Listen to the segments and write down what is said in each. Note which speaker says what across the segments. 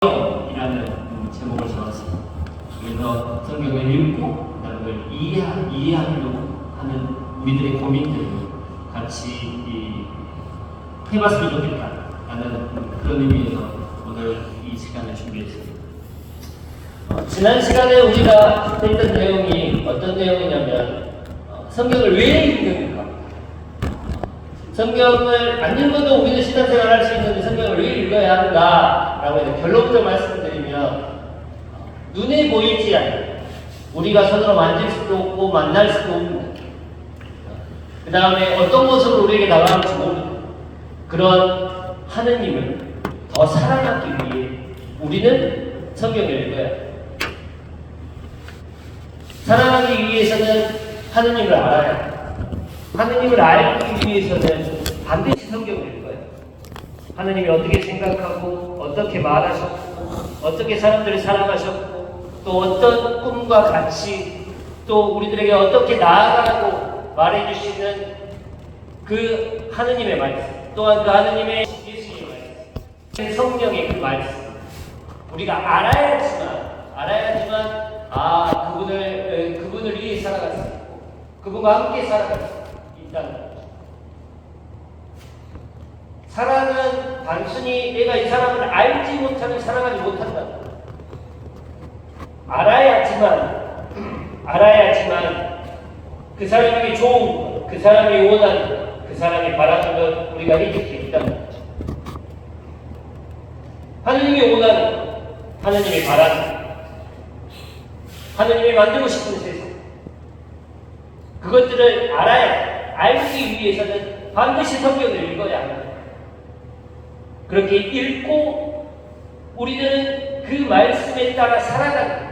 Speaker 1: 이라는 제목을 잡았습니다. 그래서 성경을 읽고 그걸 이해하려고 하는 우리들의 고민들을 같이 해봤으면 좋겠다라는 그런 의미에서 오늘 이 시간을 준비했습니다. 지난 시간에 우리가 했던 내용이 어떤 내용이냐면 성경을 왜 읽는가? 성경을 안 읽어도 우리는 신앙생활을 할 수 있는데 성경을 왜 읽어야 한다라고 해서 결론부터 말씀드리면 눈에 보이지 않는 우리가 손으로 만질 수도 없고 만날 수도 없는 그 다음에 어떤 모습으로 우리에게 나가는지 모르는 그런 하느님을 더 사랑하기 위해 우리는 성경을 읽어야 해요. 사랑하기 위해서는 하느님을 알아야 해요. 하느님을 알기 위해서는 반드시 성경을 읽어야 해요. 하느님이 어떻게 생각하고 어떻게 말하셨고 어떻게 사람들을 사랑하셨고 또 어떤 꿈과 가치 또 우리들에게 어떻게 나아가라고 말해주시는 그 하느님의 말씀 또한 그 하느님의 예수님의 말씀 성령의 그 말씀 우리가 알아야지만 그분을 위해 살아갈 수 있고 그분과 함께 살아갈 수 있다는 거죠. 사랑은 단순히 내가 이 사람을 알지 못하면 사랑하지 못한다. 알아야지만 그 사람에게 좋은 것, 그 사람이 원하는 것, 그 사람이 바라는 것 우리가 해줄 수 있다는 거죠. 하느님이 원하는 것, 하느님이 바라는 것, 하느님이 만들고 싶은 세상 그것들을 알기 위해서는 반드시 성경을 읽어야 합니다. 그렇게 읽고 우리들은 그 말씀에 따라 살아가는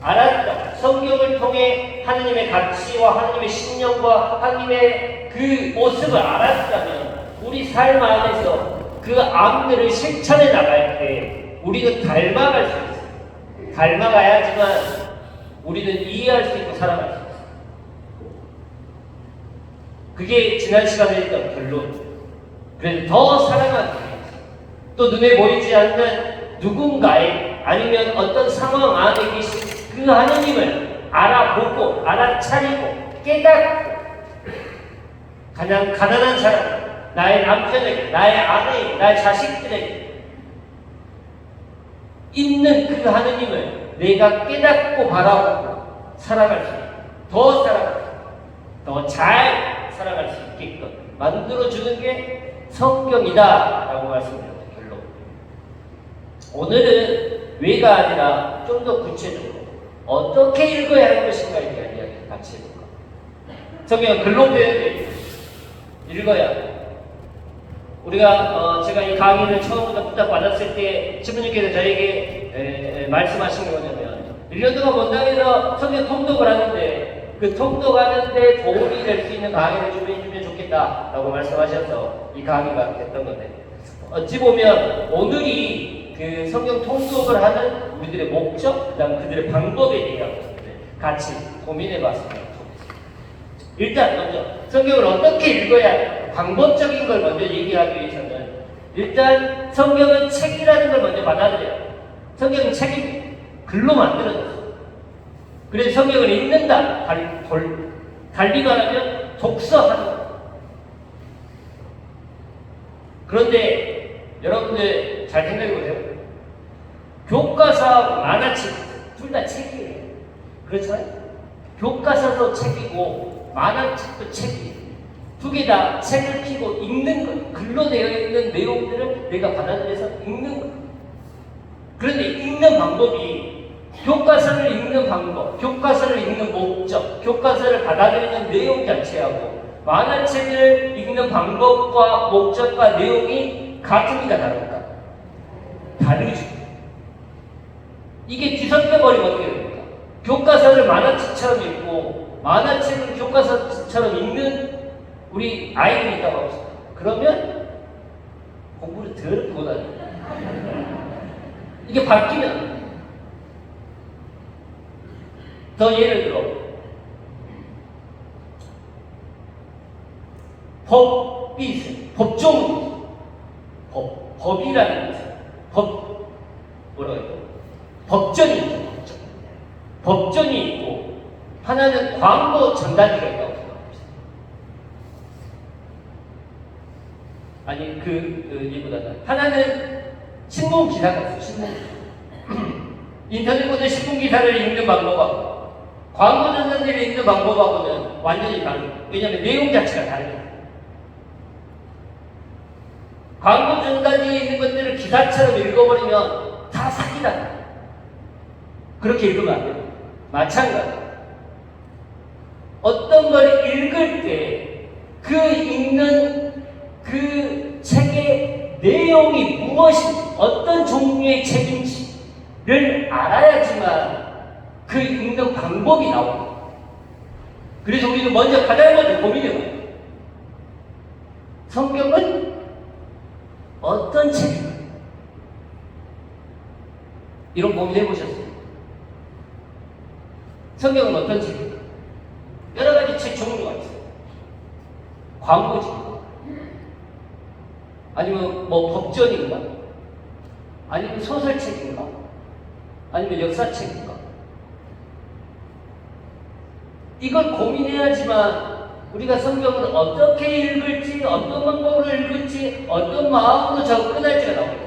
Speaker 1: 알았다. 성경을 통해 하느님의 가치와 하느님의 신령과 하느님의 그 모습을 알았다면 우리 삶 안에서 그 암들을 실천해 나갈 때 우리는 닮아갈 수 있어요. 닮아가야지만 우리는 이해할 수 있고 살아갈 수 있어요. 그게 지난 시간에 했던 결론. 그래서 더 사랑하기 위해서 또 눈에 보이지 않는 누군가의 아니면 어떤 상황 안에 계신 그 하느님을 알아보고 알아차리고 깨닫고 가장 가난한 사람 나의 남편에게 나의 아내에게 나의 자식들에게 있는 그 하느님을 내가 깨닫고 바라보고 살아갈 수 있고 더 살아갈 수 있고 더 잘 살아갈 수 있게끔 만들어주는 게 성경이다라고 말씀드렸죠. 결론. 오늘은 왜가 아니라 좀 더 구체적으로 어떻게 읽어야 할 것인가에 대한 이야기를 같이 해볼까. 성경은 글로 표현되어 읽어야 우리가 제가 이 강의를 처음부터 부탁받았을 때 신부님께서 저에게 말씀하신 게 뭐냐면 1년 동안 본당에서 성경 통독을 하는데 그 통독하는데 도움이 될 수 있는 강의를 좀 해주면 좋겠다라고 말씀하셔서 이 강의가 됐던 건데 어찌 보면 오늘이 그 성경 통독을 하는 우리들의 목적, 그다음 그들의 방법에 대한 것들을 같이 고민해봤으면 좋겠습니다. 일단 먼저 성경을 어떻게 읽어야 할까? 방법적인 걸 먼저 얘기하기 위해서는 일단 성경은 책이라는 걸 먼저 받아들여야 해요. 성경은 책입니다. 글로 만들어졌어요. 그래서 성경을 읽는다. 달리 말하면 독서하는 것. 그런데 여러분들 잘 생각해보세요. 교과서하고 만화책 둘 다 책이에요. 그렇잖아요? 교과서도 책이고 만화책도 책이에요. 두 개 다 책을 펴고 읽는 것. 글로 되어 있는 내용들을 내가 받아들여서 읽는 것. 그런데 읽는 방법이 교과서를 읽는 방법, 교과서를 읽는 목적, 교과서를 받아들이는 내용 자체하고 만화책을 읽는 방법과 목적과 내용이 같습니까? 다른가? 다르죠. 이게 뒤섞여버리면 어떻게 됩니까? 교과서를 만화책처럼 읽고 만화책을 교과서처럼 읽는 우리 아이들이 있다고 합시다. 그러면 공부를 덜 못하죠. 이게 바뀌면 더 예를 들어 법이 있어요. 법이라는 게 있어요. 뭐라고 해요? 법전이 있죠. 법전. 법전이 있고 하나는 광고 전단지가 있다고 생각합니다. 아니 이보다는 하나는 신문 기사가 있어요. 신문. 인터넷 보는 신문 기사를 읽는 방법하고 광고 전단지를 읽는 방법하고는 완전히 다릅니다. 왜냐하면 내용 자체가 다릅니다. 광고 전단지에 있는 것들을 기사처럼 읽어버리면 다 사기다. 그렇게 읽으면 안 돼요. 마찬가지. 어떤 걸 읽을 때 그 읽는 그 책의 내용이 무엇인지, 어떤 종류의 책인지를 알아야지만 그 읽는 방법이 나옵니다. 그래서 우리는 가장 먼저 고민해봐요. 성경은 어떤 책인가? 이런 고민 해보셨어요? 성경은 어떤 책인가? 여러 가지 책 종류가 있어요. 광고지, 아니면 법전인가? 아니면 소설책인가? 아니면 역사책인가? 이걸 고민해야지만 우리가 성경을 어떻게 읽을지, 어떤 방법으로 읽을지, 어떤 마음으로 접근할지가 나옵니다.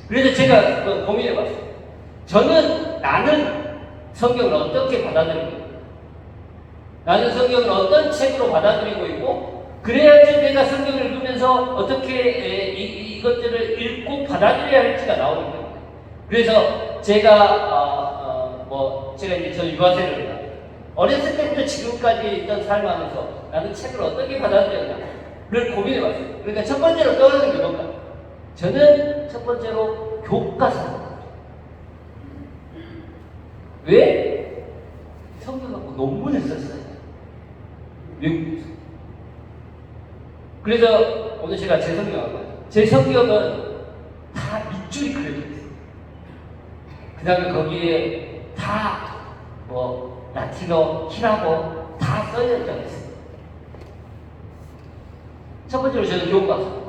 Speaker 1: 그래서 제가 고민해봤어요. 나는 성경을 어떻게 받아들이고 있고, 나는 성경을 어떤 책으로 받아들이고 있고, 그래야지 내가 성경을 읽으면서 어떻게 이것들을 읽고 받아들여야 할지가 나옵니다. 그래서 제가 이제 저 유아세를 어렸을 때부터 지금까지 있던 삶 안에서 나는 책을 어떻게 받아들였나를 고민해봤어요. 그러니까 첫 번째로 떠오르는 게 뭔가? 저는 첫 번째로 교과서. 왜? 성경 갖고 논문을 썼어요. 외국에서. 그래서 오늘 제가 제 성경을 봐요. 제 성경은 다 밑줄이 그려져 있어요. 그 다음에 거기에 다 라틴어, 히라보 다 써져 있어요. 첫 번째로 저는 교과서.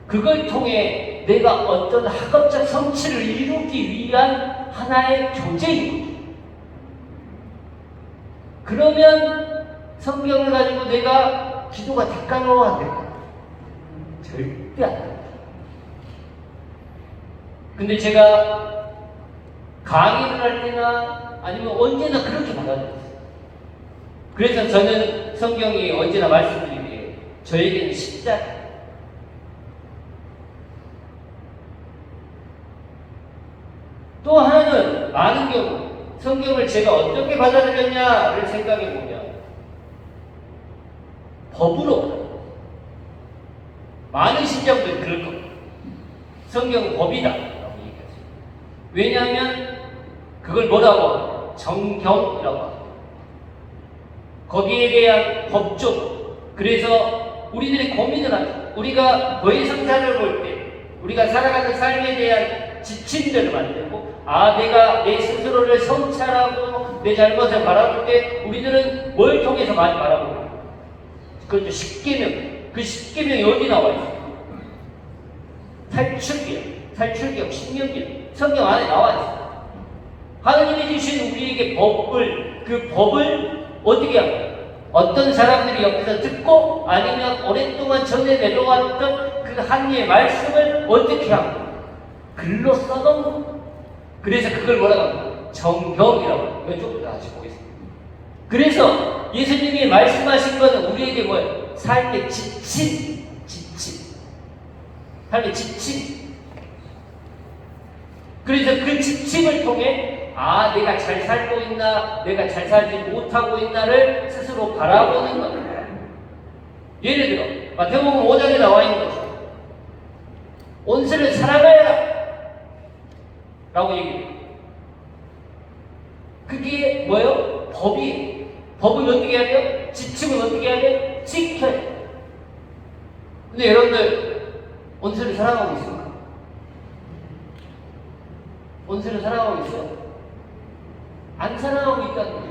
Speaker 1: 그걸 통해 내가 어떤 학업적 성취를 이루기 위한 하나의 교재이고, 그러면 성경을 가지고 내가 기도가 닦아놓으면 안 될까? 절대 안 됩니다. 근데 제가 강의를 할 때나 아니면 언제나 그렇게 받아들였어요. 그래서 저는 성경이 언제나 말씀드리기에 저에게는 십자가. 또 하나는 많은 경우 성경을 제가 어떻게 받아들였냐를 생각해 보면 법으로. 많은 신자분들이 그럴 겁니다. 성경은 법이다 라고 얘기하죠. 왜냐하면 그걸 뭐라고 하죠? 정경이라고 하죠. 거기에 대한 법조. 그래서 우리들이 고민을 하죠. 우리가 너의 성사를 볼 때 우리가 살아가는 삶에 대한 지침들을 만들고, 내가 내 스스로를 성찰하고 내 잘못을 바라볼 때 우리들은 뭘 통해서 많이 바라보고, 그렇죠. 십계명. 그 십계명이 어디 나와 있어요? 탈출기역, 신명기역. 성경 안에 나와 있어요. 하나님이 주신 우리에게 그 법을 어떻게 하고, 어떤 사람들이 옆에서 듣고 아니면 오랫동안 전해 내려왔던 그 한리의 말씀을 어떻게 하고 글로 써놓은 거. 그래서 그걸 뭐라고 합니까? 정경이라고 합니다. 이건 조금 더 같이 보겠습니다. 그래서 예수님이 말씀하신 것은 우리에게 뭐예요? 삶의 지침. 삶의 지침. 그래서 그 지침을 통해 내가 잘 살고 있나, 내가 잘 살지 못하고 있나를 스스로 바라보는 거예요. 예를 들어 마태복음 5장에 나와 있는 거죠. 온수를 사랑하여라 라고 얘기해요. 그게 뭐예요? 법이에요. 법은 어떻게 해야 돼요? 지침은 어떻게 해야 돼요? 지켜야 돼요. 근데 여러분들 온수를 사랑하고 있습니까? 온수를 사랑하고 있어요? 안 사랑하고 있다는 거죠.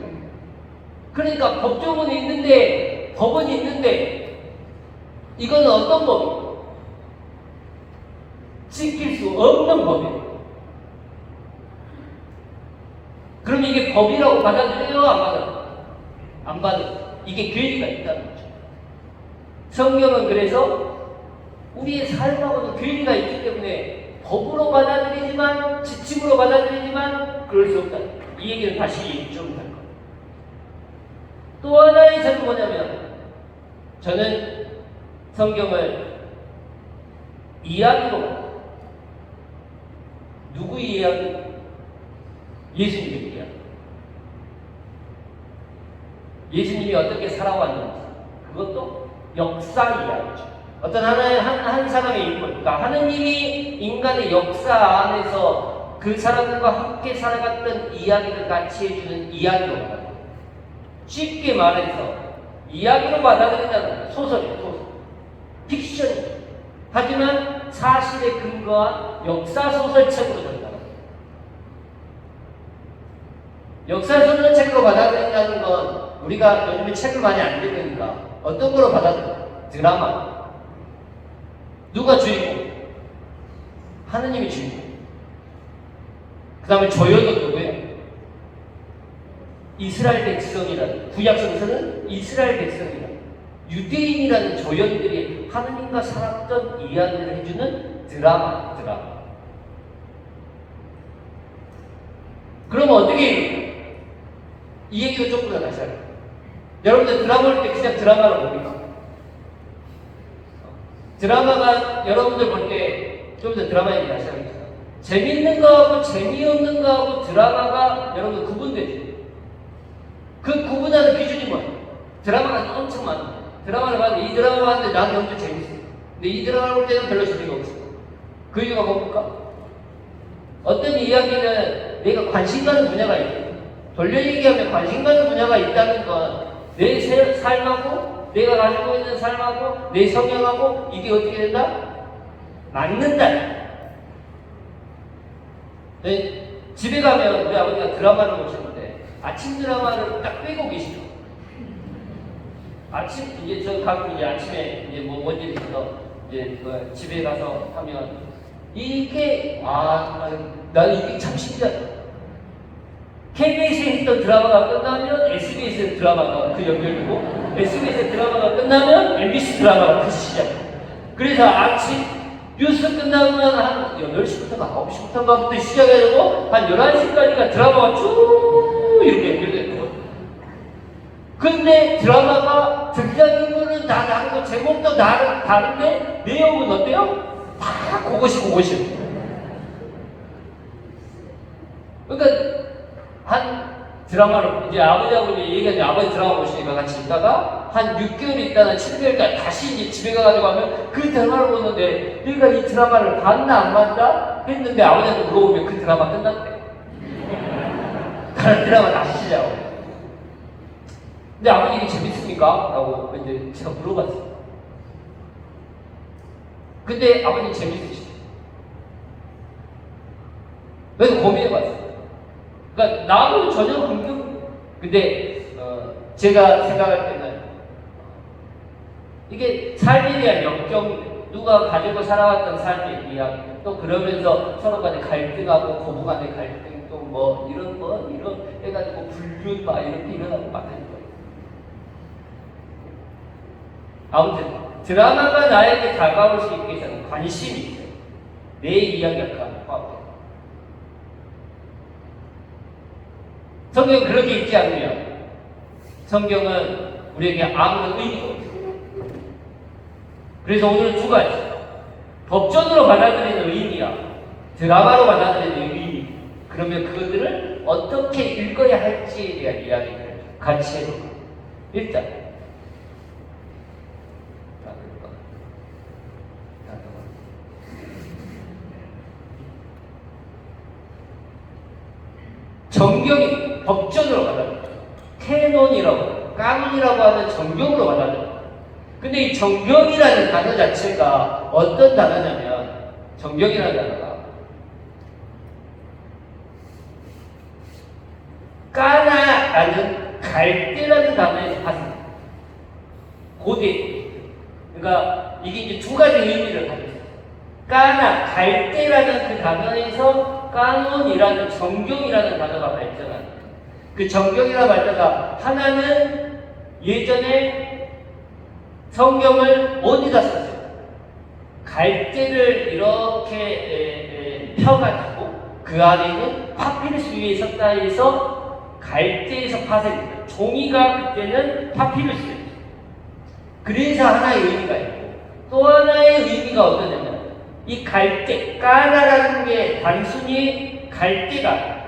Speaker 1: 그러니까 법조문이 있는데, 법은 있는데, 이건 어떤 법이에요? 지킬 수 없는 법이에요. 그럼 이게 법이라고 받아들여요? 안 받아들여요? 안 받아들여요. 이게 괴리가 있다는 거죠. 성경은 그래서 우리의 삶하고는 괴리가 있기 때문에 법으로 받아들이지만, 지침으로 받아들이지만 그럴 수 없다. 이 얘기는 다시 얘기 좀 할 거예요. 또 하나의 점은 뭐냐면, 저는 성경을 이야기로 봐요. 누구 이야기? 예수님의 이야기. 예수님이 어떻게 살아왔는지, 그것도 역사 이야기죠. 어떤 한 사람의 인물, 그러니까 하느님이 인간의 역사 안에서 그 사람들과 함께 살아갔던 이야기를 같이 해주는 이야기로 봐요. 쉽게 말해서 이야기로 받아들인다는 거예요. 소설이에요, 소설. 픽션이죠. 하지만 사실에 근거한 역사 소설책으로 전달합니다. 역사 소설책으로 받아들인다는 건 우리가 요즘에 책을 많이 안 읽으니까 어떤 거로 받아들여요? 드라마. 누가 주인공? 하느님이 주인공. 그 다음에 조연은 누구예요? 이스라엘 백성이라는, 구약성서는 이스라엘 백성이라는 유대인이라는 조연들이 하느님과 살았던 이야기를 해주는 드라마. 그럼 어떻게 해요? 이 얘기도 조금 더 다시 할게요. 여러분들 드라마 볼 때 그냥 드라마를 봅니까? 드라마가 여러분들 볼 때 좀 더 드라마 얘기 다시 하겠습니다. 재미있는 거하고 재미없는 거하고 드라마가 여러분들 구분되죠. 그 구분하는 기준이 뭐예요? 드라마가 엄청 많아요. 드라마를 봤는데 이 드라마 봤는데 나한테 엄청 재밌어요. 근데 이 드라마를 볼 때는 별로 재미가 없어요. 그 이유가 뭡니까? 어떤 이야기는 내가 관심 가는 분야가 있거든요. 돌려 얘기하면 관심 가는 분야가 있다는 건 내 삶하고 내가 가지고 있는 삶하고 내 성향하고 이게 어떻게 된다? 맞는다. 네, 집에 가면 우리 아버지가 드라마를 보시는데 아침 드라마를 딱 빼고 계시죠. 아침 이제 저 가끔 이제 아침에 이제 뭔 일이 있어서 이제 그 집에 가서 하면 이게 나는 이게 참 신기하다. KBS에 있던 드라마가 끝나면 SBS의 드라마가 그 연결되고 SBS의 드라마가 끝나면 MBC 드라마가 다시 시작해요. 그래서 아침 뉴스 끝나면 한 8시부터가 9시부터부터 시작해서 한 11시까지가 드라마가 쭉 이렇게 연결되는 거예요. 근데 드라마가 등장인물은 다 다르고 제목도 다른데 내용은 어때요? 다 그것이에요. 그러니까 한 드라마를 이제 아버지하고 이제 얘기하는데 아버지 드라마 보시니까 같이 있다가 한 6개월 있다가 7개월까지 다시 이제 집에 가가지고 하면 그 드라마를 보는데 내가 이 드라마를 봤나 안 봤나 했는데 아버지한테 물어보면 그 드라마 끝났대. 다른 드라마 다시 시작하고. 근데 아버지 이게 재밌습니까? 라고 이제 제가 물어봤어요. 근데 아버님 재밌으시죠? 그래서 고민해봤어요. 그러니까 나하고는 전혀 관계없는. 근데 제가 생각할 때는 이게 삶에 대한 역경, 누가 가지고 살아왔던 삶의 이야기, 또 그러면서 서로 간에 갈등하고 고부 간의 갈등, 또 이런 해가지고 불륜 막 이렇게 일어나고 막 하는 거예요. 아무튼 드라마가 나에게 다가올 수 있게 해서는 관심이 있어요. 내 이야기가 포함돼요. 성경은 그렇게 읽지 않으면 성경은 우리에게 아무런 의미가 없어요. 그래서 오늘은 두 가지. 법전으로 받아들이는 의미야. 드라마로 받아들이는 의미. 그러면 그것들을 어떻게 읽어야 할지에 대한 이야기를 같이 해볼게요. 일단 정경이 법전으로 받아들여요. 캐논이라고, 까논이라고 하는 정경으로 받아들여요. 근데 이 정경이라는 단어 자체가 어떤 단어냐면, 정경이라는 단어가 까나라는 갈대라는 단어에서 파생돼요. 고대. 그러니까 이게 이제 두 가지 의미를 가지고 있어요. 까나, 갈대라는 그 단어에서 까논이라는 정경이라는 단어가 발전한 그 정경이라는 말자가 하나는 예전에 성경을 어디다 썼어요? 갈대를 이렇게 펴가지고 그 안에는 파피루스 위에 썼다 해서 갈대에서 파생된 종이가 그때는 파피루스였어요. 그래서 하나의 의미가 있고 또 하나의 의미가 어떠냐면 이 갈대, 까나라는 게 단순히 갈대가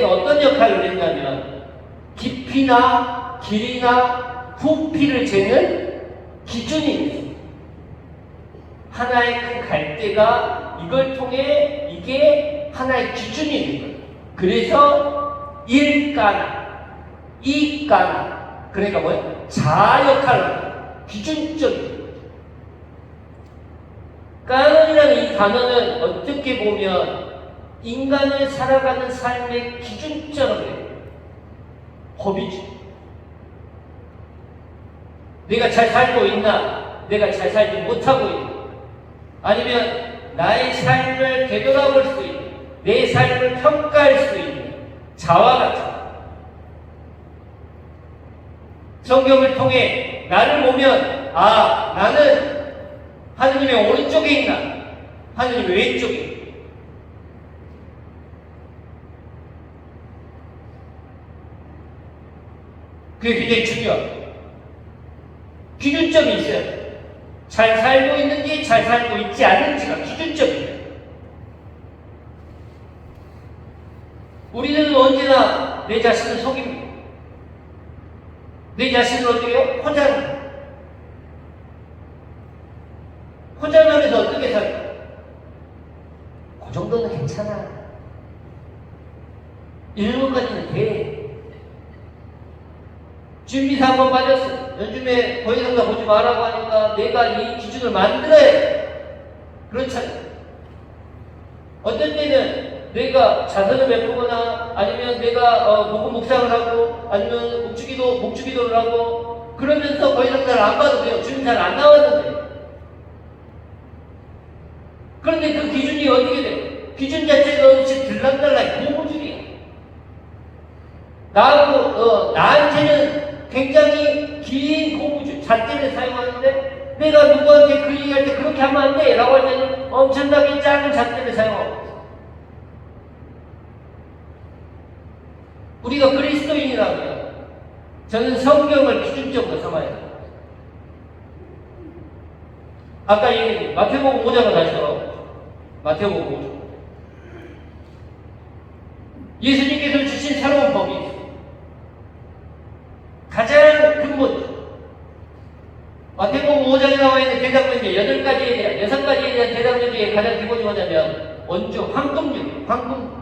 Speaker 1: 어떤 역할을 했냐면 깊이나 길이나 부피를 재는 기준이 있어요. 하나의 큰 갈대가 이걸 통해 이게 하나의 기준이 있는 거예요. 그래서 1까나, 2까나 그러니까 뭐예요? 자아 역할을 기준적인 까논이라는 이 단어는 어떻게 보면 인간을 살아가는 삶의 기준처럼 해요. 법이죠. 내가 잘 살고 있나? 내가 잘 살지 못하고 있나? 아니면 나의 삶을 되돌아볼 수 있는, 내 삶을 평가할 수 있는 자와 같은 성경을 통해 나를 보면 아, 나는 하느님의 오른쪽에 있나? 하느님의 왼쪽에 있나? 그게 굉장히 중요해요. 기준점이 있어야 돼요. 잘 살고 있는지 잘 살고 있지 않는지가 기준점이에요. 우리는 언제나 내 자신을 속입니다. 내 자신을 어떻게 해요? 포장합니다. 포장하면서 어떻게 살까? 그 정도는 괜찮아. 이 정도까지는 돼. 준비사 한번 빠졌어. 요즘에 고해성사 보지 말라고 하니까 내가 이 기준을 만들어야 돼. 그렇잖아요. 어떤 때는 내가 자선을 베푸거나 아니면 내가 복음 묵상을 하고 아니면 목주기도를 하고 그러면서 고해성사를 안 봐도 돼요. 준비사를 안 나왔는데. 그런데 그 기준이 어떻게 돼요? 기준 자체가 없이 들락달락 고무줄이야. 나한테는 굉장히 긴 고무줄, 잣대를 사용하는데 내가 누구한테 그 얘기할 때 그렇게 하면 안 돼! 라고 할 때는 엄청나게 작은 잣대를 사용하고 있어요. 우리가 그리스도인이라면 저는 성경을 기준적으로 삼아야 돼요. 아까 얘기했는데 마태복음 5장을 다시 돌아오죠. 마태복음 5장. 예수님께서 주신 새로운 법이 있어요. 가장 근본적. 마태복음 5장에 나와 있는 대답 문제 8가지에 대한 6가지에 대한 대답 문제의 가장 기본이 뭐냐면 원주 황금률, 황금.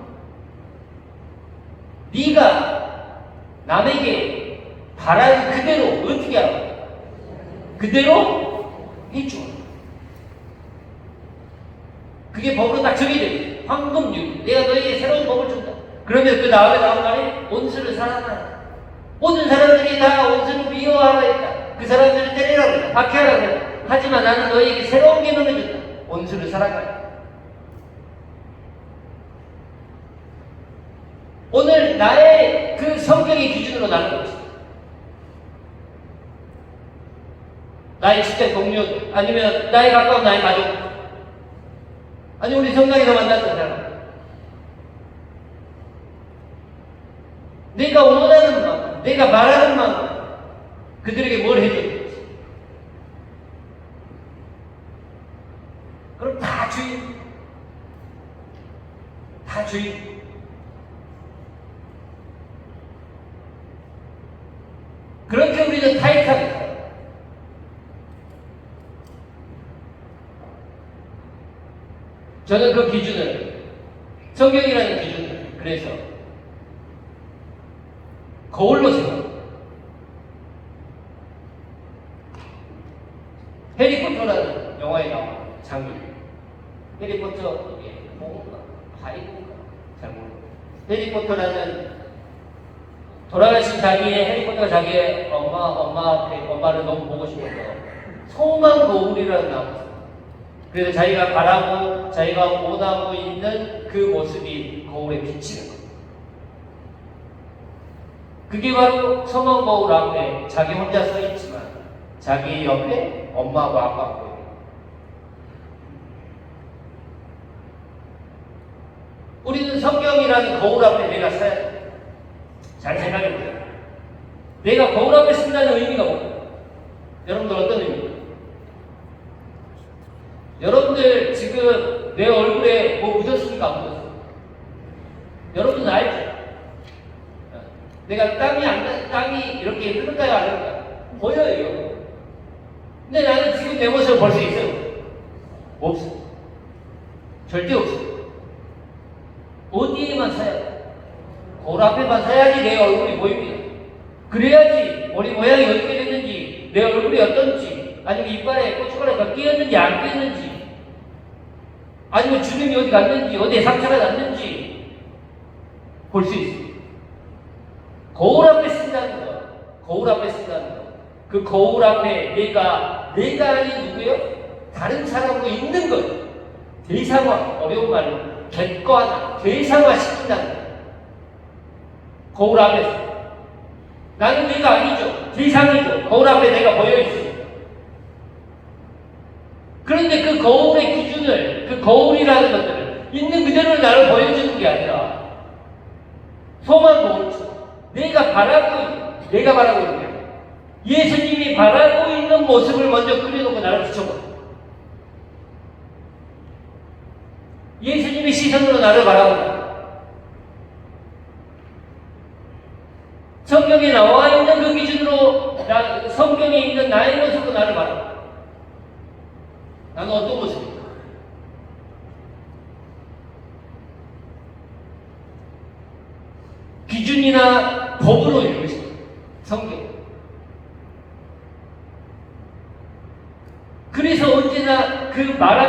Speaker 1: 네가 남에게 바라는 그대로 어떻게 하라고? 그대로 해줘. 그게 법으로 딱 정해져 있어요. 황금률. 내가 너에게 새로운 법을 준다. 그러면 그 다음에 나온 말이 온수를 사랑하라. 모든 사람들이 다 온수를 미워하라 했다. 그 사람들을 때리라고 했다. 박해하라고 했다. 하지만 나는 너에게 새로운 계명을 준다. 온수를 사랑하라. 오늘 나의 그 성경의 기준으로 나누고 있습니다. 나의 직장 동료, 아니면 나의 가까운 나의 가족, 아니 우리 성당에서 만났던 사람. 내가 원하는 만큼, 내가 말하는 만큼 그들에게 뭘 해줘야 되지? 그럼 다 주인. 다 주인. 그렇게 우리는 타이트하게 살아요. 저는 그 기준을, 성경이라는 기준을, 그래서 거울로 생각합니다. 해리포터라는 영화에 나오는 장면. 해리포터, 이게 뭔가, 바이브인가? 잘 모르겠어요. 해리포터라는 돌아가신 해리포터가 자기의 엄마를 너무 보고 싶어서 소망 거울이라는 나무가 있어요. 그래서 자기가 바라고 자기가 원하고 있는 그 모습이 거울에 비치는 겁니다. 그게 바로 성원 거울 앞에 자기 혼자 서 있지만 자기 옆에 엄마와 아빠가 보여요. 우리는 성경이라는 거울 앞에 내가 서야 돼. 잘 생각해보세요. 내가 거울 앞에 쓴다는 의미가 뭐예요? 여러분들 어떤 의미예요? 여러분들 지금 내 얼굴에 뭐 묻었습니까? 안 묻었어요? 여러분은 알죠? 내가 땀이 이렇게 흐른가요? 안 흐른가요? 보여요. 근데 나는 지금 내 모습을 볼 수 있어요? 없어요. 절대 없어요. 어디에만 서야 돼? 거울 앞에만 서야지 내 얼굴이 보입니다. 그래야지 머리 모양이 어떻게 됐는지, 내 얼굴이 어떤지, 아니면 이빨에 고춧가루가 끼었는지 안 끼었는지, 아니면 주름이 어디 갔는지, 어디에 상처가 났는지 볼 수 있어요. 거울 앞에 쓴다는 거, 거울 앞에 쓴다는 거. 그 거울 앞에 내가 아닌 누구요? 다른 사람으로 있는 것. 대상화, 어려운 말로 객관화, 대상화 시킨다는 거. 거울 앞에서. 나는 내가 아니죠. 대상이죠. 거울 앞에 내가 보여있습니다. 그런데 그 거울의 기준을, 그 거울이라는 것들을 있는 그대로 나를 보여주는 게 아니라 소만 거울처럼 내가 바라고 있는 거예요. 예수님이 바라고 있는 모습을 먼저 그려놓고 나를 비춰봐. 예수님의 시선으로 나를 바라본다. 성경에 나와 있는 그 기준으로 성경에 있는 나의 모습으로 나를 바라본다. 나는 어떤 모습입니까? 기준이나 법으로 이루어진 성경. 그래서 언제나 그 말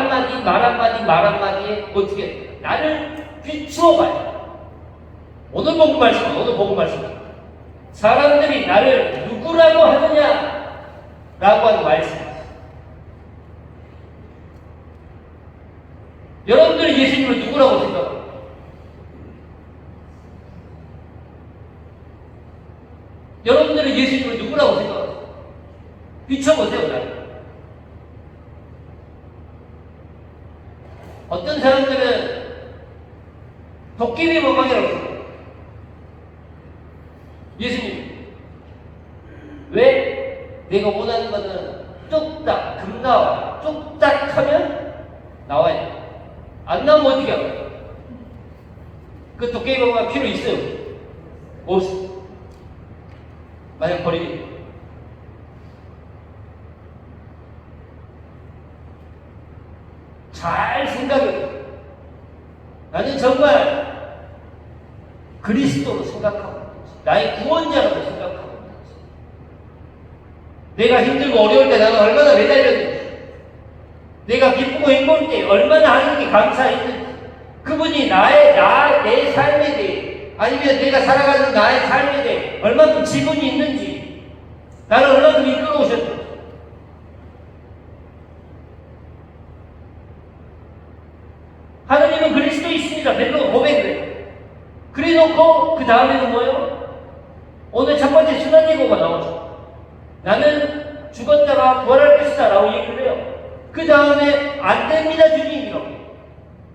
Speaker 1: 한마디에 어떻게 나를 비추어봐요. 오늘 복음 말씀. 사람들이 나를 누구라고 하느냐라고 하는 말씀. 여러분들이 예수님을 누구라고 생각합니까? 여러분들은 예수님을 누구라고 생각하세요? 비춰보세요, 나를. 어떤 사람들은 도깨비 모방이라고 생각해요. 예수님. 왜? 내가 원하는 거는 뚝딱, 금 나와요. 뚝딱 하면 나와요. 안 나오면 어떻게 하요? 그 도깨비 모방 필요 있어요? 없어요. 만약 버리기. 잘 생각해요. 나는 정말 그리스도로 생각하고 나의 구원자라고 생각하고 내가 힘들고 어려울 때 나는 얼마나 매달렸는지, 내가 기쁘고 행복할 때 얼마나 하나님께 감사했는지, 그분이 내 삶에 대해, 아니면 내가 살아가는 나의 삶에 대해 얼마큼 지분이 있는지, 나를 얼마큼 이끌어 오셨는지. 하나님은 그리스도 있습니다. 베드로가 고백을 해요. 그래 놓고 그 다음에는 뭐예요? 오늘 첫 번째 순환 예고가 나오죠. 나는 죽은 자가 부활할 것이다 라고 얘기를 해요. 그 다음에 안 됩니다 주님이라고 해요.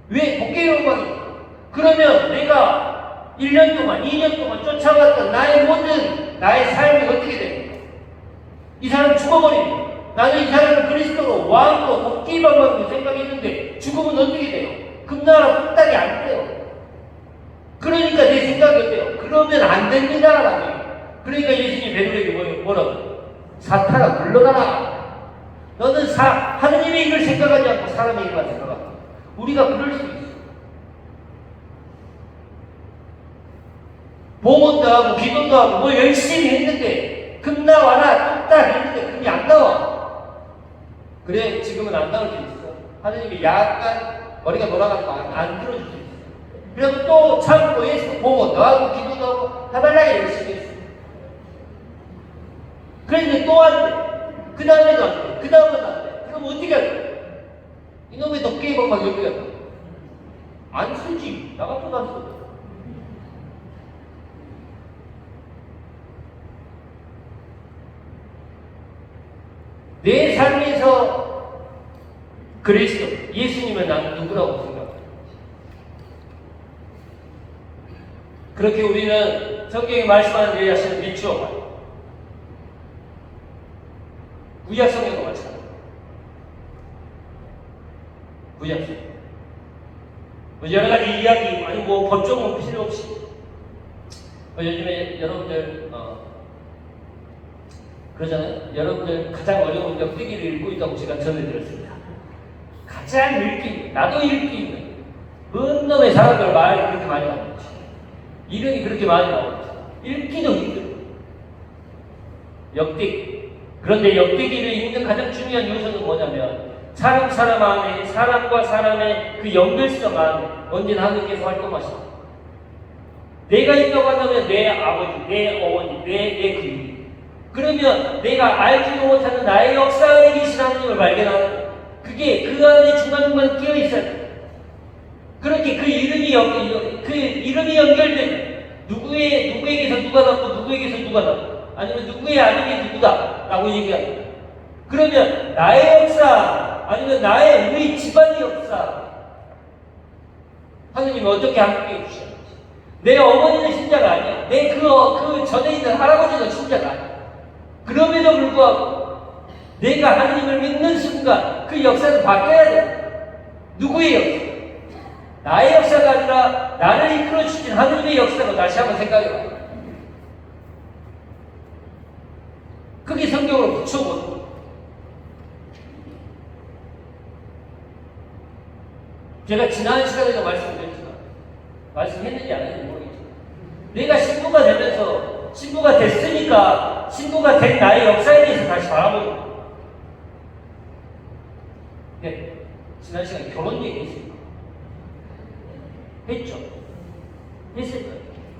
Speaker 1: 왜? 도깨비 모방이에요. 그러면 내가 1년 동안 2년 동안 쫓아갔던 나의 삶이 어떻게 됩니까? 이 사람 죽어버립니다. 나는 이 사람을 그리스도로 왕으로 도끼방망이로 생각했는데 죽으면 어떻게 돼요? 금나라 뚝딱이 안 돼요. 그러니까 내 생각이 어때요? 그러면 안 됩니다 라고 해요. 그러니까 예수님이 베드로에게 뭐라고? 사탄아 물러가라. 너는 하느님의 일을 생각하지 않고 사람의 일만 생각한다. 우리가 그럴 수 있어. 봉헌도 하고 기도도 하고 뭐 열심히 했는데 금 나와라 뚝딱 했는데 금이 안 나와. 그래 지금은 안 나올 수 있어. 하느님이 약간 머리가 돌아가니까 안 들어줄 수 있어. 그래서 또 참고 해서 봉헌도 하고 기도도 하고 다발라게 열심히 했어. 그런데 또 안 돼. 그 다음에도 안 돼. 그 다음에도 안 돼. 그럼 어떻게 할 거야? 이놈의 덕계에 막 여기가 안 쓰지. 나 같아도 안 써. 내 삶에서 그리스도, 예수님은 나는 누구라고 생각해? 그렇게 우리는 성경에 말씀하는 예수를 비추어 봐요. 구약 성경도 마찬가지예요. 구약 성경. 여러 가지 이야기, 아니 뭐 법조문 필요 없이. 요즘에 여러분들 그러잖아요. 여러분들 가장 어려운 역대기를 읽고 있다고 제가 전해 들었습니다. 가장 나도 읽기 있는 뭔 놈의 사람들 말이 그렇게 많이 나오는지, 이름이 그렇게 많이 나오는지 읽기도 힘들어. 역대기. 그런데 역대기를 읽는 가장 중요한 요소는 뭐냐면 사람 안에, 사람과 사람의 그 연결성 안에 언제나 하나님께서 활동하십니다. 내가 있다고 한다면 내 아버지, 내 어머니, 내 그림. 그러면 내가 알지도 못하는 나의 역사 안에 계신 하나님을 발견하는 거예요. 그게 그 안에 중간중간 끼어 있어요. 그렇게 그 이름이 연결되면 누구에게서 누가 났고 누구에게서 누가 났고 아니면 누구의 아들이 누구다 라고 얘기합니다. 그러면 나의 역사 아니면 나의 우리 집안의 역사 하느님이 어떻게 함께 해주셨는지. 내 어머니는 신자가 아니야. 내 그 전에 있는 할아버지는 신자가 아니야. 그럼에도 불구하고 내가 하나님을 믿는 순간 그 역사는 바뀌어야 돼. 누구의 역사? 나의 역사가 아니라 나를 이끌어 주신 하나님의 역사로 다시 한번 생각해봐. 그게 성경으로 붙여보는 거예요. 제가 지난 시간에도 말씀드렸지만 말씀했는지 안 했는지 모르겠지만 내가 신부가 되면서 신부가 됐으니까 신부가 된 나의 역사에 대해서 다시 바라보는 거예요. 네, 지난 시간에 결혼 얘기했습니다. 했죠? 했을 거예요.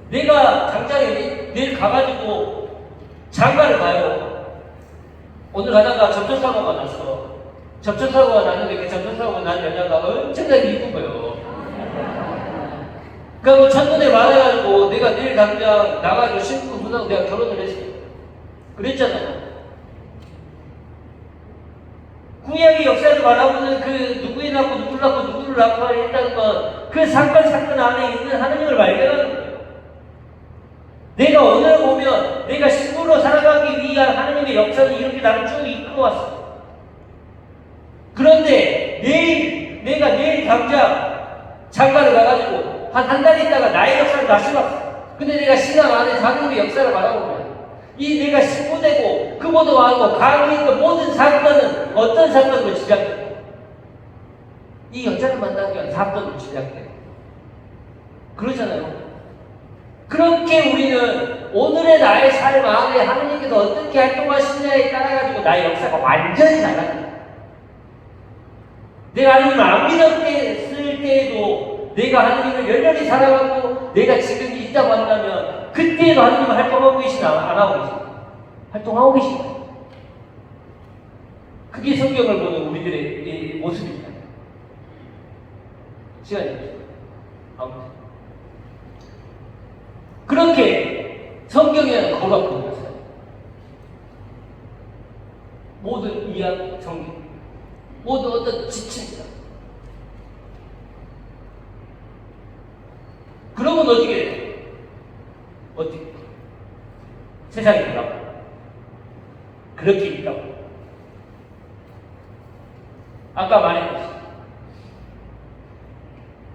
Speaker 1: 내가 당장에 내일 가가지고 장가를 가요. 오늘 가다가 접촉사고가 났어. 접촉사고가 났는데 그 접촉사고가 난 여자가 엄청나게 이쁜 거예요. 그러니까 첫눈에 말해가지고 내가 내일 당장 나가지고 신부 분하고 내가 결혼을 했어요. 그랬잖아요. 구약의 역사를 바라보는 그 누구에 낳고 누구를 낳고 누구를 낳고 했다는 건 그 사건 안에 있는 하나님을 발견하는 거예요. 내가 오늘 보면 내가 신부로 살아가기 위한 하나님의 역사는 이렇게 나를 쭉 이끌어왔어. 그런데 내가 내일 당장 장가를 가가지고 한 달 있다가 나의 역사를 다시 봤어. 근데 내가 신앙 안에서 하나님의 역사를 바라보면 이 내가 신부되고 그보다 많고 가고 있는 모든 사건은 어떤 사건으로 시작돼요? 이 여자를 만나기 위한 사건으로 시작돼요. 그러잖아요. 그렇게 우리는 오늘의 나의 삶 안에 하나님께서 어떻게 활동하시냐에 따라가지고 나의 역사가 완전히 달라져요. 내가 하나님을 안 믿었을 때에도 내가 하나님을 열렬히 사랑하고 내가 지금 있다고 한다면 그때에도 하나님은 활동하고 계시나 안 하고 계시나? 활동하고 계시나? 그게 성경을 보는 우리들의 모습입니다. 시간이 없어요. 아무튼 그렇게 성경에는 거룩한 것을 모든 이야기, 성경, 모든 어떤 지침이다. 그러면 어떻게 돼요? 어떻게? 세상이 뭐라고? 그렇게 있다고. 아까 말했듯이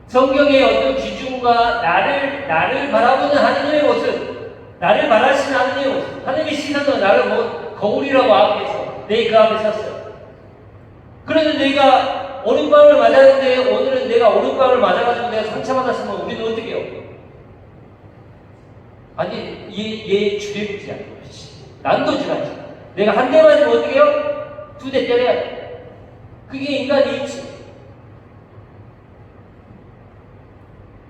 Speaker 1: 성경의 어떤 기준과 나를 바라보는 하나님의 모습, 나를 바라시는 하나님의 모습, 하나님의 시선으로 나를 거울이라고 앞에서 내 그 앞에 섰어요. 그런데 내가 오른밤을 맞았는데 오늘은 내가 오른밤을 맞아가지고 내가 상처받았으면 우리는 어떻게 해요? 아니 얘 죽여주지 않고 난도질하지. 내가 한 대 맞으면 어떻게 해요? 2대 때려야 돼. 그게 인간의 이치.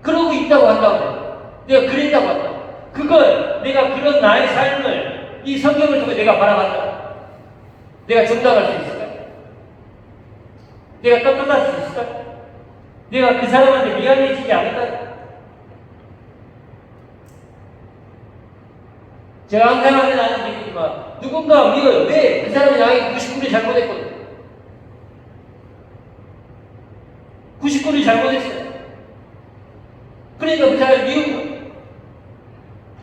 Speaker 1: 그러고 있다고 한다고. 내가 그랬다고 한다고. 그걸 내가 그런 나의 삶을 이 성경을 통해 내가 바라봤다. 내가 정답할 수 있을까요? 내가 떳떳할 수 있을까? 내가 그 사람한테 미안해지지 않을까? 제가 항상 하는 얘기지만 누군가 미워요. 왜? 그 사람이 나에게 99를 잘못했거든. 99를 잘못했어요. 그러니까 그 사람이 미운 거예요.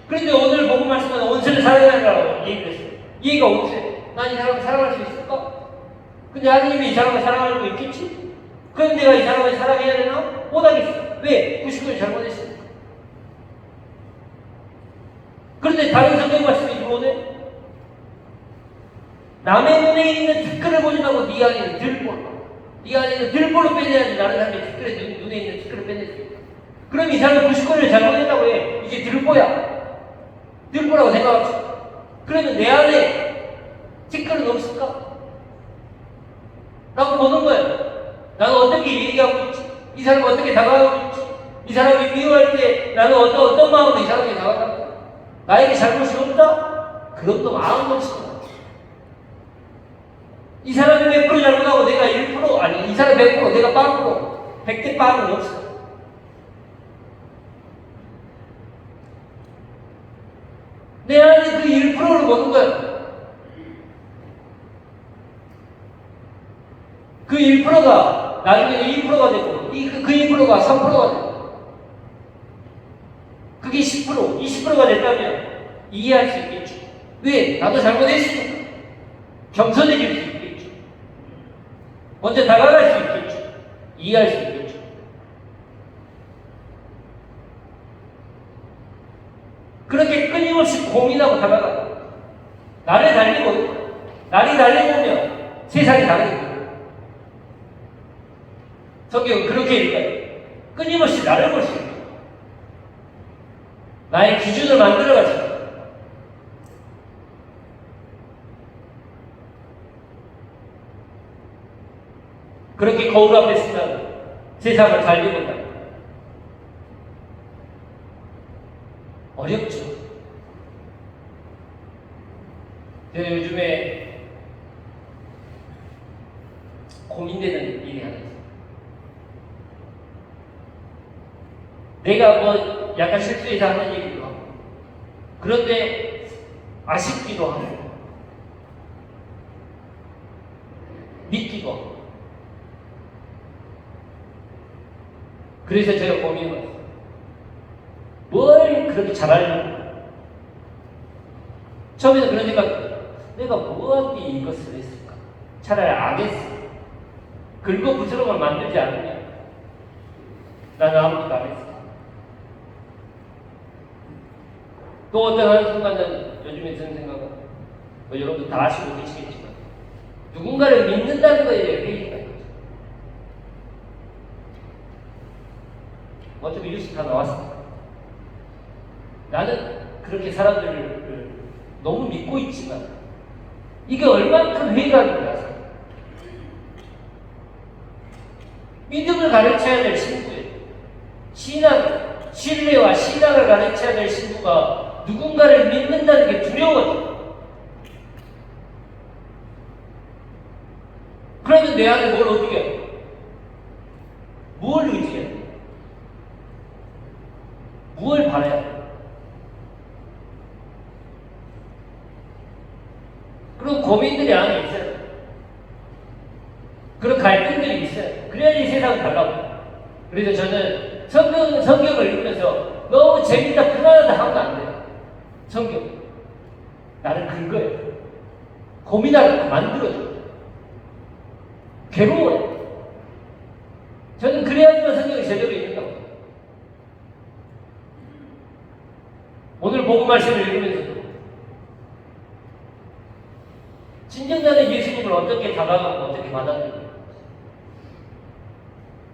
Speaker 1: 그런데 오늘 복음 말씀은 온수를 사랑하라고 얘기를 했어요. 이해가 없어요. 난 이 사람을 사랑할 수 있을까? 근데 하나님이 이 사람을 사랑하고 있겠지? 그럼 내가 이 사람을 사랑해야 되나? 못하겠어. 왜? 99를 잘못했으니까. 그런데 다른 성경 말씀이 뭐네? 남의 눈에 있는 티끌을 보지 말고 네 안에 있는 들볼. 네 안에 있는 들볼로 빼내야지 다른 사람의 티끌의 눈에 있는 티끌을 빼낼 수 있어. 그럼 이 사람은 99를 잘못했다고 해. 이제 들보야. 들보라고 생각합시다. 그러면 내 안에 티끌은 없을까? 라고 보는 거예요. 나는 어떻게 얘기하고 있지? 이 사람은 어떻게 다가가고 있지? 이 사람이 미워할 때 나는 어떤 마음으로 이 사람에게 다가가는 거야? 나에게 잘못이 없다? 그것도 마음 없어. 이 사람이 100% 잘못하고 내가 1%, 아니, 이 사람이 100%, 내가 0%, 100대 0은 없어. 내 안에 그 1%를 보는 거야. 그 1%가 나중에 2%가 되고, 그 2%가 3%가 되고, 그게 10%, 20%가 됐다면 이해할 수 있겠죠. 왜? 나도 잘못했으니까. 겸손해질 수 있겠죠. 먼저 다가갈 수 있겠죠. 이해할 수 있겠죠. 그렇게 끊임없이 고민하고 다가가. 나를 달리고, 날이 달려보면 세상이 다르거든. 성경은 그렇게 읽어요. 끊임없이 나를 볼 수 있다. 나의 기준을 만들어가지고. 그렇게 거울 앞에 서면 세상을 달리본다. 어렵죠. 제가 요즘에 고민되는 일이 하나 있어요. 내가 뭐 약간 실수해서 하는 얘기도 하고, 그런데 아쉽기도 하고, 믿기도 하고. 그래서 제가 고민해봤어요. 뭘 그렇게 잘하려고? 처음에는 그런 생각, 내가 뭐하기 이것을 했을까? 차라리 안 했어. 긁어부스러운 걸 만들지 않으면 나는 아무것도 안 했어. 또 어떤 한순간은 요즘에 드는 생각은, 뭐 여러분도 다 아시고 계시겠지만, 누군가를 믿는다는 거에 대해 회의가 있죠. 어차피 뉴스 다 나왔으니까. 나는 그렇게 사람들을 너무 믿고 있지만, 이게 얼만큼 회의가 있는지 아세요? 믿음을 가르쳐야 될 신부예요. 신뢰와 신앙을 가르쳐야 될 신부가 누군가를 믿는다는 게 두려워요. 그러면 내 안에 뭘 어떻게 해요? 뭘 의지해야 돼요? 뭘 바라야 돼요? 그런 고민들이 안에 있어요. 그런 갈등들이 있어요. 그래야지 세상은 달라요. 그래서 저는 성경을 읽으면서 너무 재밌다, 편안하다 하면 안 돼요. 성경. 나를 긁어요. 고민하게 만들어줘요. 괴로워요. 저는 그래야지만 성경이 제대로 읽는다고. 오늘 복음 말씀을 읽으면서도 진정 나는 예수님을 어떻게 다가가고 어떻게 받아들여요.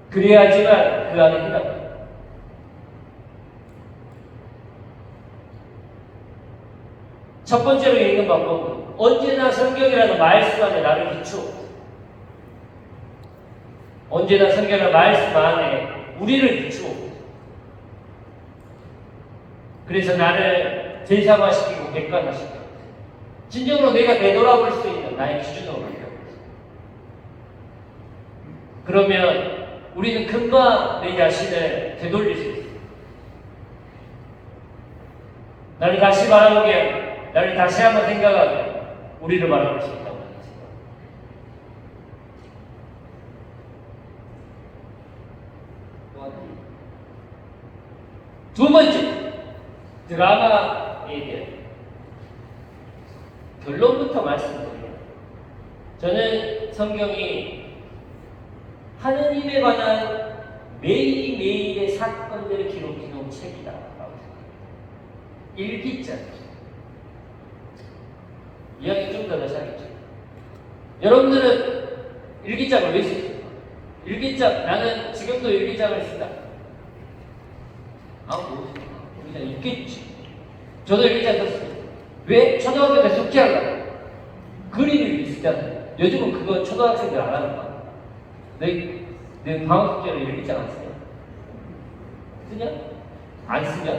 Speaker 1: 그래야지만 그 안에 해답이. 첫 번째로 읽는 방법은 언제나 성경이라는 말씀 안에 나를 비추어. 언제나 성경이라는 말씀 안에 우리를 비추어. 그래서 나를 제사화시키고 객관화시키고 진정으로 내가 되돌아볼 수 있는 나의 기준으로 만들어. 그러면 우리는 금방 내 자신을 되돌릴 수 있어요. 나를 다시 바라보게, 나를 다시 한번 생각하게, 우리를 바라볼 수 있다고 하는 생각. 두 번째, 드라마에 대한 결론부터 말씀드려요. 저는 성경이 하느님에 관한 매일매일의 사건들을 기록해놓은 책이다 라고 생각합니다. 일기장. 이야기 좀 더 하겠죠. 여러분들은 일기장을 왜 쓰십니까? 일기장, 나는 지금도 일기장을 쓴다. 일기장 있겠지. 저도 일기장 썼습니다. 왜? 초등학교 때 숙제하려고. 그림을 쓰잖아요. 요즘은 그거 초등학생들 안 하는 거야. 내 방학 숙제로 일기장 안 쓰냐? 쓰냐? 안 쓰냐?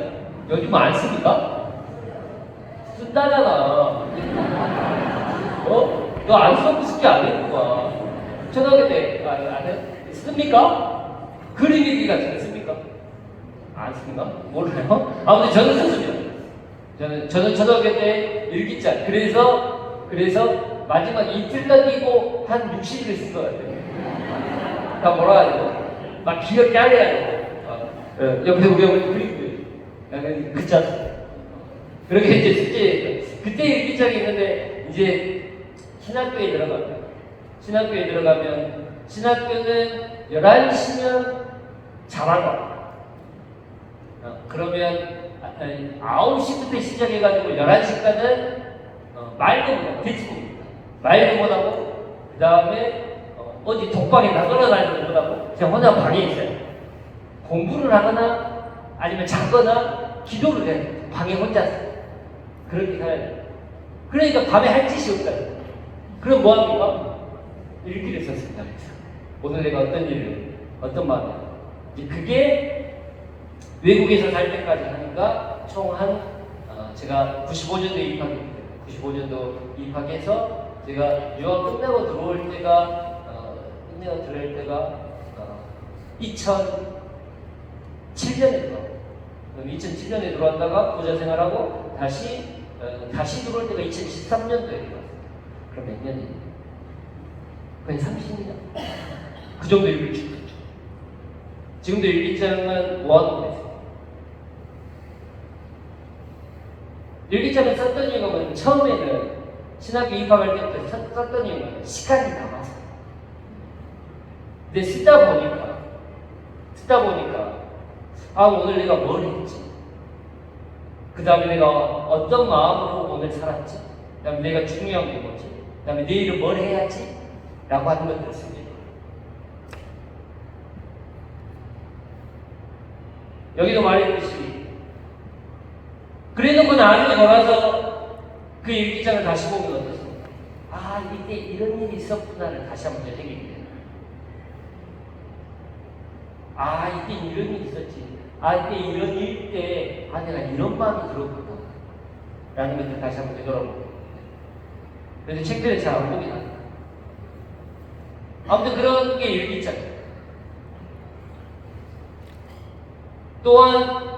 Speaker 1: 요즘은 안 씁니까? 쓴다잖아. 너 안 써도 숙제 안 해, 누가. 초등학교 때 안 해? 씁니까? 그림 일기 같은 거 씁니까? 안 씁니까? 몰라요? 아무튼 저는 썼습니다. 저는 초등학교 때 일기장. 그래서 마지막 이틀 남기고 한 60일을 쓴 것 같아요. 다 몰아가지고 막 기억 깨알해가지고 옆에 우리 어머니 그리고 그자 그렇게 이제 숙제 그때 일기장이 있는데 이제 신학교에 들어가면 신학교는 11시면 자라가 그러면 9시부터 시작해가지고 11시까지는 말도 못하고 대치입니다. 말도 못하고 그 다음에 어디 독방에 나돌아다니는 못하고 그냥 혼자 방에 있어요. 공부를 하거나 아니면 자거나 기도를 해요. 방에 혼자서 그렇게 살아야 돼요. 그러니까 밤에 할 짓이 없다. 그럼 뭐합니까? 일기를 썼습니다. 오늘 내가 어떤 일을 어떤 마음을 이제 그게 외국에서 살 때까지 하니까 총 제가 95년도에 입학했기 때문에 95년도 입학해서 제가 유학 끝나고 들어올 때가 2007년에 들어왔고 2007년에 들어왔다가 보좌 생활하고 다시 들어올 때가 2013년도에 들어왔어요. 그럼 몇 년이에요? 거의 30년. 그 정도 일기장. 지금도 일기장은 모아놓고 있어요. 일기장을 썼던 이유가 처음에는 신학교 입학할 때부터 썼던 이유는 시간이 남아서. 근데 쓰다 보니까 오늘 내가 뭘 했지? 그 다음에 내가 어떤 마음으로 오늘 살았지? 그 다음에 내가 중요한 게 뭐지? 그 다음에 내일은 뭘 해야지? 라고 하는 것들을 씁니다. 여기도 말했듯이 그래놓고 나중에 돌아서 그 일기장을 다시 보면 어떻습니까? 이때 이런 일이 있었구나를 다시 한번 되새기게 돼요. 이때 이런 일이 있었지. 이때 이런 일 때 내가 이런 마음이 들었구나 라는 것을 다시 한번 되돌아보고 그래서 책들을 잘 안 보긴 합니다. 아무튼 그런 게 일기장. 또한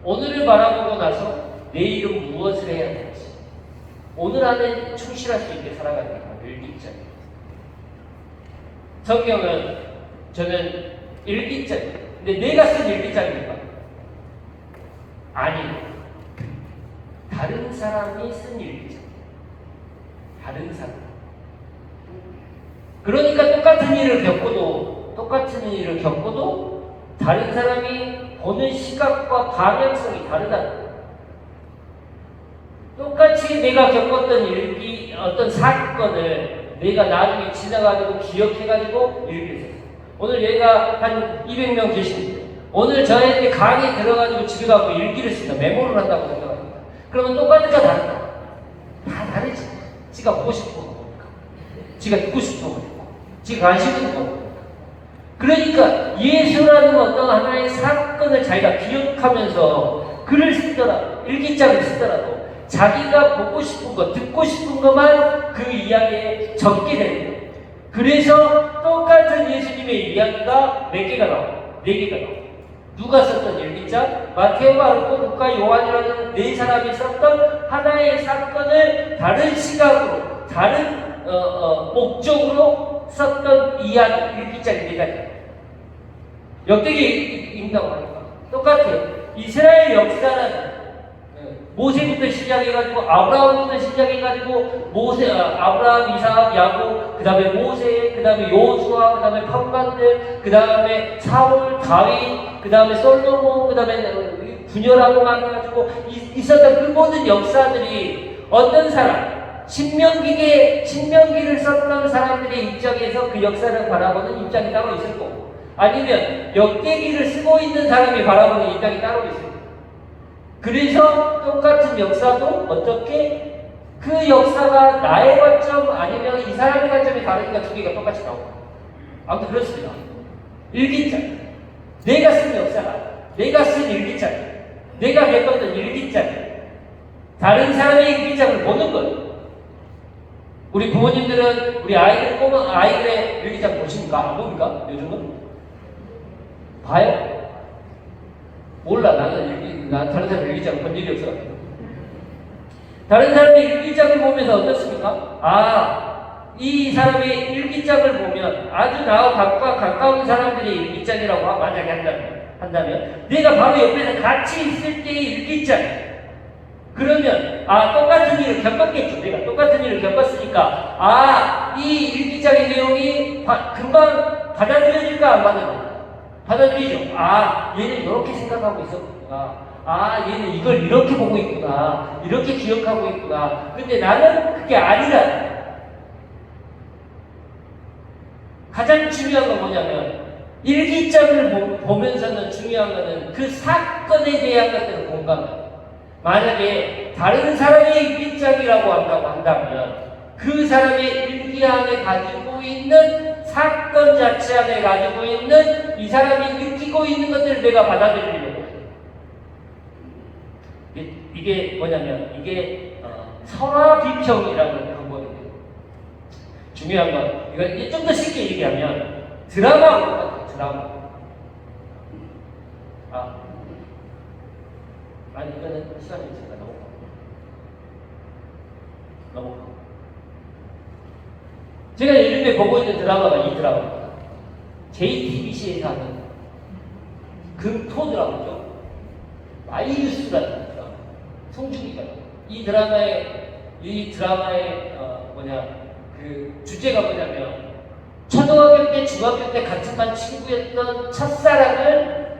Speaker 1: 오늘을 바라보고 나서 내일은 무엇을 해야 될지 오늘 안에 충실할 수 있게 살아가는 게 바로 일기장. 성경은 저는 일기장. 근데 내가 쓴 일기장입니까? 아니요. 다른 사람이 쓴 일기장. 다른 사람. 그러니까 똑같은 일을 겪고도 다른 사람이 보는 시각과 방향성이 다르다. 똑같이 내가 겪었던 어떤 사건을 내가 나중에 지나가지고 기억해가지고 일기를 썼어요. 오늘 얘가 한 200명 계시는데 오늘 저한테 강의 들어가지고 집에 가고 일기를 쓴다. 메모를 한다고 생각합니다. 그러면 똑같을까 다를까? 다 다르지. 지가 보고 싶은 거 보니까. 지가 듣고 싶은 거 보니까. 지가 관심 있는 거 보니까. 그러니까 예수라는 어떤 하나의 사건을 자기가 기억하면서 글을 쓰더라도 일기장을 쓰더라도 자기가 보고 싶은 거, 듣고 싶은 것만 그 이야기에 적게 되는 거예요. 그래서 똑같은 예수님의 이야기가 몇 개가 나와요? 네 개가 나와요. 누가 썼던 일기장? 마테오, 마르코, 루카, 요한이라는 네 사람이 썼던 하나의 사건을 다른 시각으로, 다른 목적으로 썼던 이야기, 일기장이 네 가지. 역대기 읽는다고 하니까 똑같아요. 이스라엘 역사는 모세부터 시작해가지고 아브라함부터 시작해가지고 아브라함, 이삭, 야곱, 그 다음에 모세, 그 다음에 요수아, 그 다음에 판관들, 그 다음에 사울, 다윗, 그 다음에 솔로몬, 그 다음에 분열하고 막 해가지고 있었던 그 모든 역사들이 어떤 사람, 신명기를 썼던 사람들의 입장에서 그 역사를 바라보는 입장이 따로 있을 거고, 아니면 역대기를 쓰고 있는 사람이 바라보는 입장이 따로 있을 거고. 그래서 똑같은 역사도 어떻게 그 역사가 나의 관점 아니면 이 사람의 관점이 다르니까 두 개가 똑같이 나오고. 아무튼 그렇습니다. 일기장. 내가 쓴 역사가, 내가 쓴 일기장, 내가 겪었던 일기장, 다른 사람의 일기장을 보는 거예요. 우리 부모님들은 우리 아이들의 일기장 보십니까? 안 봅니까? 요즘은? 봐요? 몰라. 난 다른 사람 일기장 본 일이 없어. 다른 사람의 일기장을 보면서 어떻습니까? 이 사람의 일기장을 보면 아주 나와 가까운 사람들의 일기장이라고 만약에 한다면 내가 바로 옆에서 같이 있을 때의 일기장. 그러면 똑같은 일을 겪었겠죠. 내가 똑같은 일을 겪었으니까 이 일기장의 내용이 금방 받아들여질까 안 받아들여질까? 받아들이죠. 얘는 이렇게 생각하고 있었구나. 얘는 이걸 이렇게 보고 있구나. 이렇게 기억하고 있구나. 근데 나는 그게 아니라. 가장 중요한 건 뭐냐면 일기장을 보면서는 중요한 거는 그 사건에 대한 것들을 공감해요. 만약에 다른 사람의 일기장이라고 한다면 그 사람의 일기 안에 가지고 있는 사건 자체 안에 가지고 있는 이 사람이 느끼고 있는 것들을 내가 받아들이려고 해요. 이게 뭐냐면 이게 설화비평이라는 방법이에요. 중요한 건 이걸 좀 더 쉽게 얘기하면 드라마하고 똑같아요. 드라마. 이거는 시간이 있으니까 넘어가. 제가 요즘에 보고 있는 드라마가 이 드라마입니다. JTBC에서 하는 금토 드라마죠. 마이뉴스라는 드라마. 송중기가 이 드라마의 그 주제가 뭐냐면 초등학교 때, 중학교 때 같은 반 친구였던 첫사랑을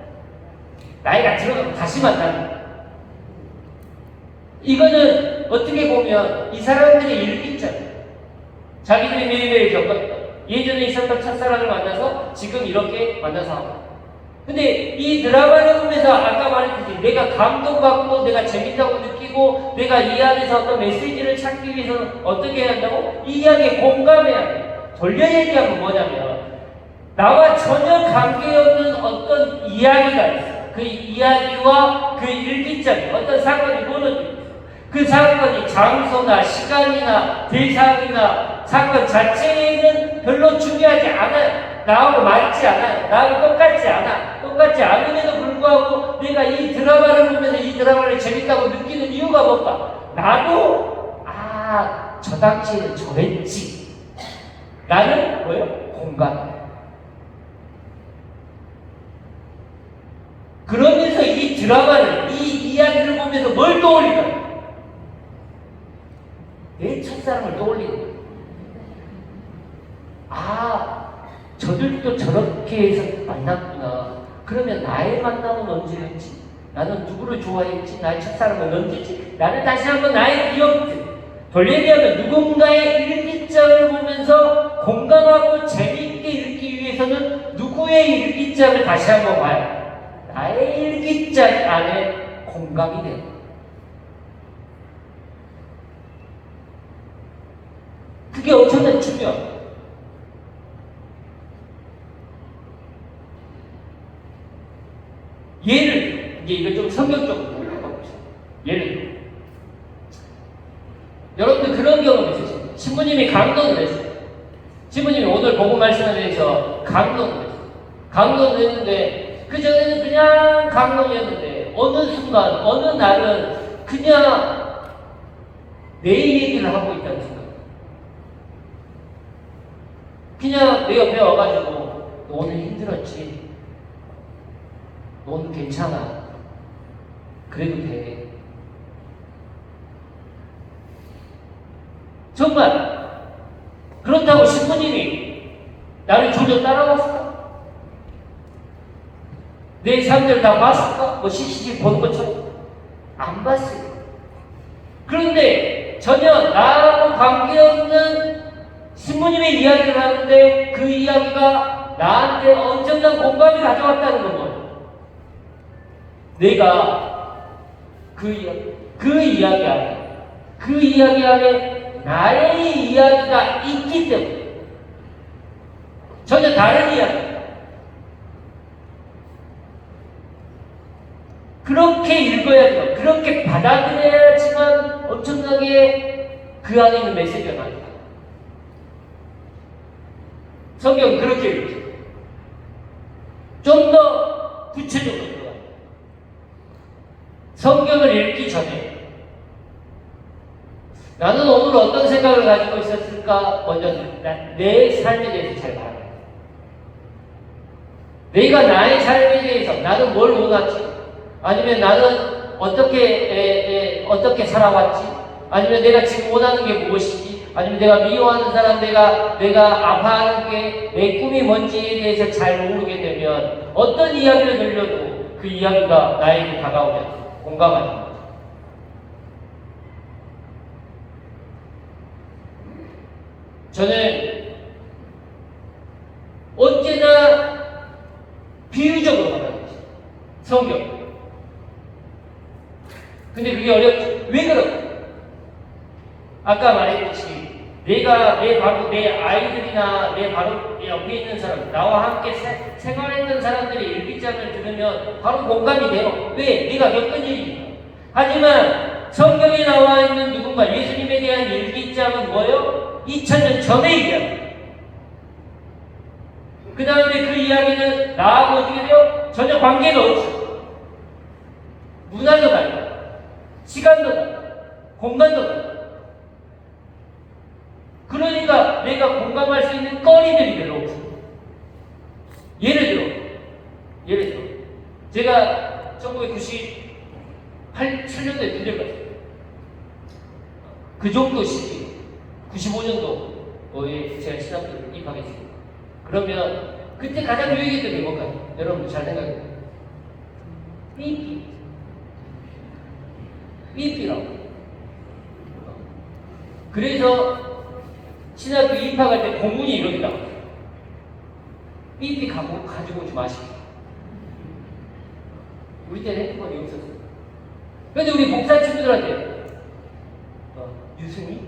Speaker 1: 나이가 들어가고 다시 만나는 거예요. 이거는 어떻게 보면 이 사람들의 일기장, 자기들이 매일매일 겪었던 예전에 있었던 첫사랑을 만나서 지금 이렇게 만나서 하고. 근데 이 드라마를 보면서 아까 말했듯이 내가 감동받고 내가 재밌다고 느끼고 내가 이 안에서 어떤 메시지를 찾기 위해서는 어떻게 해야 한다고? 이 이야기에 공감해야 돼. 돌려 얘기하면 뭐냐면 나와 전혀 관계없는 어떤 이야기가 있어. 그 이야기와 그 일기장에 어떤 사건이 무너져. 그 사건이 장소나 시간이나 대상이나 사건 자체에는 별로 중요하지 않아요. 나하고 맞지 않아요. 나하고 똑같지 않아. 똑같지 않음에도 불구하고 내가 이 드라마를 보면서 이 드라마를 재밌다고 느끼는 이유가 뭘까? 나도 저 당시에는 저랬지. 나는 뭐예요? 공감. 그러면서 이 드라마를, 이 이야기를 보면서 뭘 떠올릴까요? 내 첫사랑을 떠올리는 거예요. 저들도 저렇게 해서 만났구나. 그러면 나의 만남은 언제였지? 나는 누구를 좋아했지? 나의 첫사랑은 언제지? 나는 다시 한번 나의 기억들. 돌려 얘기하면 누군가의 일기장을 보면서 공감하고 재미있게 읽기 위해서는 누구의 일기장을 다시 한번 봐요. 나의 일기장 안에 공감이 돼요. 그게 엄청나게 중요해요. 예를, 이제 이거 좀 성경적으로 해봅시다. 예를 들어. 여러분들 그런 경험 있으시죠? 신부님이 감동을 했어요. 신부님이 오늘 복음 말씀에 대해서 강론했는데 그전에는 그냥 강론이었는데 어느 순간 어느 날은 그냥 내 얘기를 하고 있다는 생각. 그냥 내 옆에 와가지고 너 오늘 힘들었지? 너 오늘 괜찮아? 그래도 돼. 정말 그렇다고 신부님이 나를 조져 따라왔을까? 내 삶들 다 봤을까? 뭐 CCTV 보는 것처럼 안 봤어요. 그런데 전혀 나하고 관계없는 신부님의 이야기를 하는데 그 이야기가 나한테 엄청난 공감을 가져왔다는 건 뭐예요? 내가 그 이야기 안에 나의 이야기가 있기 때문에 전혀 다른 이야기. 그렇게 읽어야 돼요. 그렇게 받아들여야지만 엄청나게 그 안에 있는 메시지가 나옵니다. 성경 그렇게 읽어요. 좀 더 구체적으로 들어가요. 성경을 읽기 전에 나는 오늘 어떤 생각을 가지고 있었을까? 먼저 내 삶에 대해서 잘 봐야 돼요. 내가 나의 삶에 대해서 나는 뭘 원하지? 아니면 나는 어떻게 살아왔지? 아니면 내가 지금 원하는 게 무엇이지? 아니면 내가 미워하는 사람, 내가 아파하는 게 내 꿈이 뭔지에 대해서 잘 모르게 되면 어떤 이야기를 들려도 그 이야기가 나에게 다가오면 공감하는 거죠. 저는 언제나 비유적으로 말합니다. 성경. 근데 그게 어렵죠. 왜 그럴까? 아까 말했듯이 바로 내 아이들이나 내 바로 옆에 있는 사람, 나와 함께 생활했던 사람들의 일기장을 들으면 바로 공감이 돼요. 왜? 네가 겪은 일이니까. 하지만 성경에 나와 있는 누군가 예수님에 대한 일기장은 뭐예요? 2000년 전의 이야기. 그 다음에 그 이야기는 나하고 어떻게 돼요? 전혀 관계가 없어요. 문화도 달라요. 시간도 달라요. 공간도 달라요. 그러니까 내가 공감할 수 있는 거리들이 별로 없어요. 예를 들어 제가 1998년도에 군대를 갔어요. 그 정도 시기 95년도에 제가 신학교를 입학했어요. 그러면 그때 가장 유행했던 게 뭘까요? 여러분 잘 생각해요. 삐삐라고. 그래서 신학교 입학할 때 공문이 이렇게 나와요. 삐삐 가지고 오지 마시고. 우리 때는 핸드폰이 없었어요. 그런데 우리 목사 친구들한테 유승이?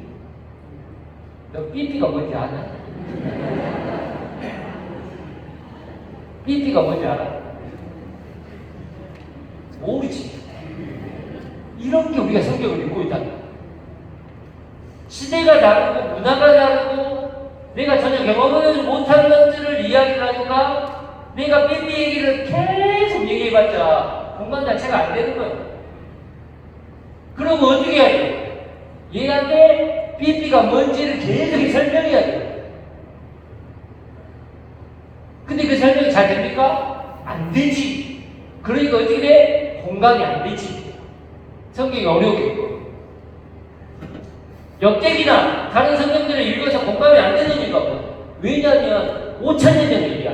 Speaker 1: 너 삐삐가 뭔지 아나? 삐삐가 뭔지 알아? 모르지. 이런 게 우리가 성경을 읽고 있다는 거야. 시대가 다르고 문화가 다르고 내가 전혀 경험을 못한 것들을 이야기를 하니까 내가 삐삐 얘기를 계속 얘기해봤자 공간 자체가 안 되는 거예요. 그럼 어떻게 해야 돼? 얘한테 삐삐가 뭔지를 계속 설명해야 돼. 근데 그 설명이 잘 됩니까? 안 되지. 그러니까 어떻게 돼? 공감이 안 되지. 성경이 어려워. 역대기나 다른 성경들을 읽어서 공감이 안 되는 이유가 뭐예요? 왜냐하면 5000년 전 얘기야.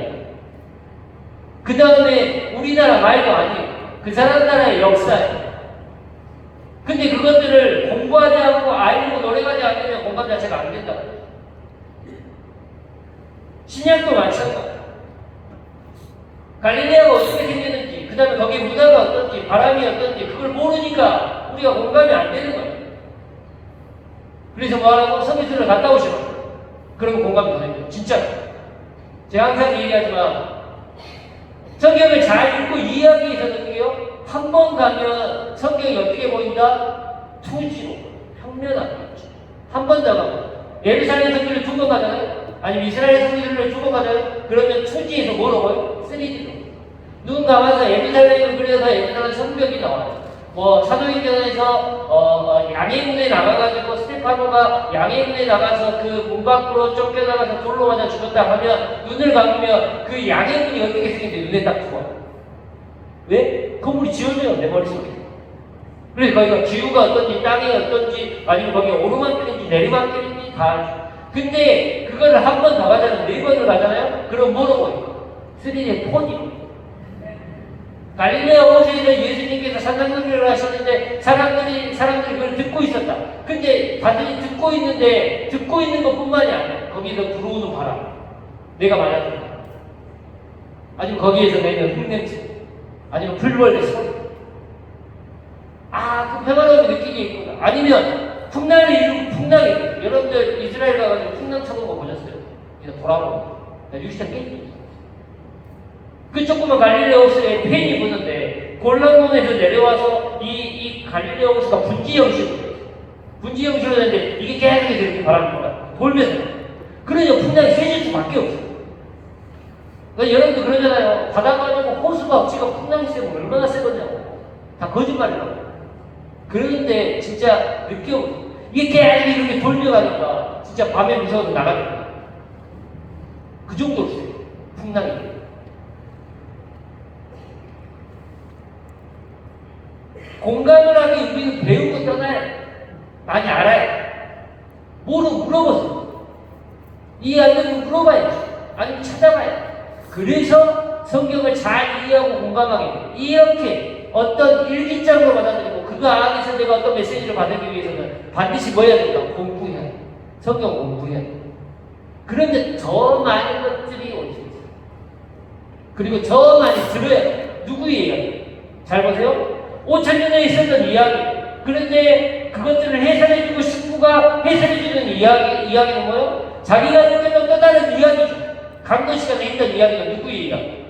Speaker 1: 그 다음에 우리나라 말도 아니에요. 그 사람 나라의 역사예요. 근데 그것들을 공부하지 않고 알고 노래하지 않으면 공감 자체가 안 된다. 신약도 마찬가지예요. 갈릴레아가 어떻게 생겼는지, 그 다음에 거기 문화가 어떤지, 바람이 어떤지 그걸 모르니까 우리가 공감이 안 되는 거예요. 그래서 뭐하라고? 성경을 갔다 오시라. 그러면 공감이 더 됩니다. 진짜. 제가 항상 얘기하지만 성경을 잘 읽고 이해하기 위해서 어떻게 해요? 한 번 가면 성경이 어떻게 보인다? 투지로, 평면하게. 한 번 더 가면 예루살렘 성경을 2번 가잖아요. 아니면 이스라엘 성지를 죽어가잖아요. 그러면 초지에서 뭐로 보여? 3D로. 눈 감아서 예루살렘을 그려서 예루살렘 성벽이 나와요. 뭐 사도행전에서 양의 문에 나가가지고 스테파노가 양의 문에 나가서 그 문 밖으로 쫓겨나가서 돌로 맞아 죽었다 하면 눈을 감으면 그 양의 문이 어떻게 생긴지 눈에 딱 들어와요. 왜? 건물이 지어져요, 내 머릿속에. 그래서 거기가 기후가 어떤지, 땅이 어떤지, 아니면 거기 오르막길인지 내리막길인지 다 알죠. 근데 그거를 한 번 더 가잖아요. 4번을 가잖아요. 그럼 뭐로 보여요? 3D의 폰이로. 갈릴레아 호수에서 예수님께서 산상선교를 하셨는데 사람들이 그걸 듣고 있었다. 근데 다들 듣고 있는데 듣고 있는 것뿐만이 아니야. 거기서 불어오는 바람, 내가 말하는 거, 아니면 거기에서 내는 흙냄새, 아니면 불벌레 소리. 아, 그 평화로움을 느끼게 있구나. 아니면 풍랑이 이루고 풍랑이. 여러분들 이스라엘 가가지고 풍랑 쳐본 거 보셨어요? 그래서 돌아보고 유시장 깨지. 그 조그만 갈릴레아 호수에 팬이 부는데 골란문에서 내려와서 이 갈릴레아 호수가 분지 형식으로 돼요. 분지 형식으로 되는데 이게 계속 이렇게 바람이 돌면서 그러니까 풍랑이 세질 수밖에 없어요. 그러니까 여러분도 그러잖아요. 바다 가지고 호수가 없지가 풍랑이 세면 얼마나 세거냐고. 다 거짓말이라고. 그런데 진짜 느껴보세요. 이게 계속 이렇게 돌려가니까 진짜 밤에 무서워서 나가니까 그 정도로 세요. 풍랑이. 공감을 하기 우리는 배운 거 떠나요. 많이 알아요. 물어보세요. 이해 안 되면 물어봐야지. 아니면 찾아봐야지. 그래서 성경을 잘 이해하고 공감하게 돼요. 이렇게 어떤 일기장으로 받아들이고 그 안에서 내가 어떤 메시지를 받기 위해서는 반드시 뭐 해야 된다? 공부해야 돼. 성경 공부해야 돼. 그런데 더 많은 것들이 올 수 있어요. 그리고 더 많이 들어야 돼. 누구의 이야기? 잘 보세요. 5,000년에 있었던 이야기. 그런데 그것들을 해설해주고 신부가 해설해주는 이야기는 뭐예요? 자기가 느꼈던 또 다른 이야기죠. 강도 시간에 있던 이야기가 누구의 이야기?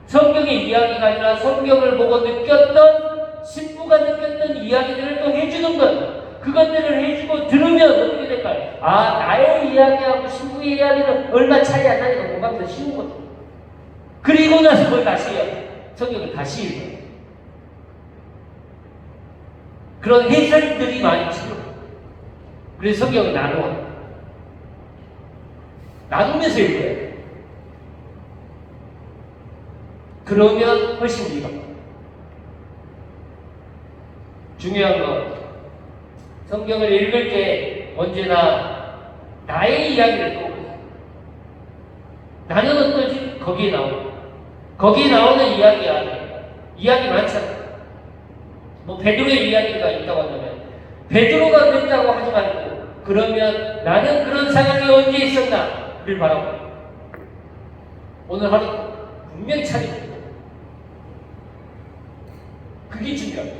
Speaker 1: 성경의 이야기가 아니라 성경을 보고 느꼈던 신부가 느꼈던 이야기들을 또 해주는 것. 그것들을 해주고 들으면 어떻게 될까요? 아, 나의 이야기하고 신부의 이야기는 얼마 차이 안 나니까 공감도 쉬운 거죠. 그리고 나서 그걸 다시 해요. 성경을 다시 읽어요. 그런 해설들이 많이 필요해요. 그래서 성경을 나누면서 읽어요. 그러면 훨씬 이해가. 중요한 건 성경을 읽을 때 언제나 나의 이야기를 떠올려요. 나는 어떠지? 거기에 나오는 이야기 안에 이야기 많잖아요. 뭐 베드로의 이야기가 있다고 한다면 베드로가 그랬다고 하지 말고 그러면 나는 그런 상황이 언제 있었나를 바라보고 오늘 하루 분명히 찾아봅니다. 그게 중요합니다.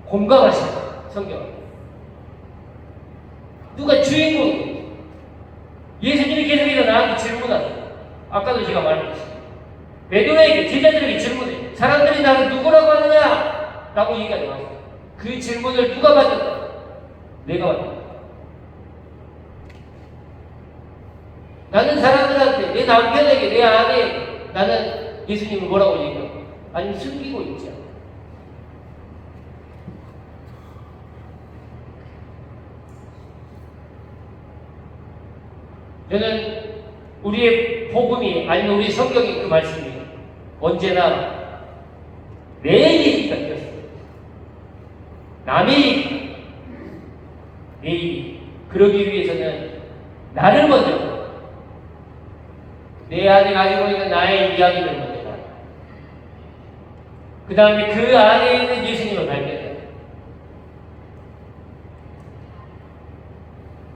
Speaker 1: 공감하시는 성경. 누가 주인공이 예수님이 계속해서 나한테 질문하세요. 아까도 제가 말했듯이 베드로에게 제자들에게 질문해요. 사람들이 나를 누구라고 하느냐? 라고 얘기가 나왔어요. 그 질문을 누가 받았다? 내가 받았다. 나는 사람들한테, 내 남편에게, 내 아내에게 나는 예수님을 뭐라고 얘기하고 아니면 숨기고 있지 않아. 저는 우리의 복음이 아니면 우리 성경의 그 말씀이 언제나 내 얘기가 되었습니다. 남의 얘기, 내 얘기. 그러기 위해서는 나를 먼저, 내 안에 가지고 있는 나의 이야기를 먼저 그 다음에 그 안에 있는 예수님을 발견해요.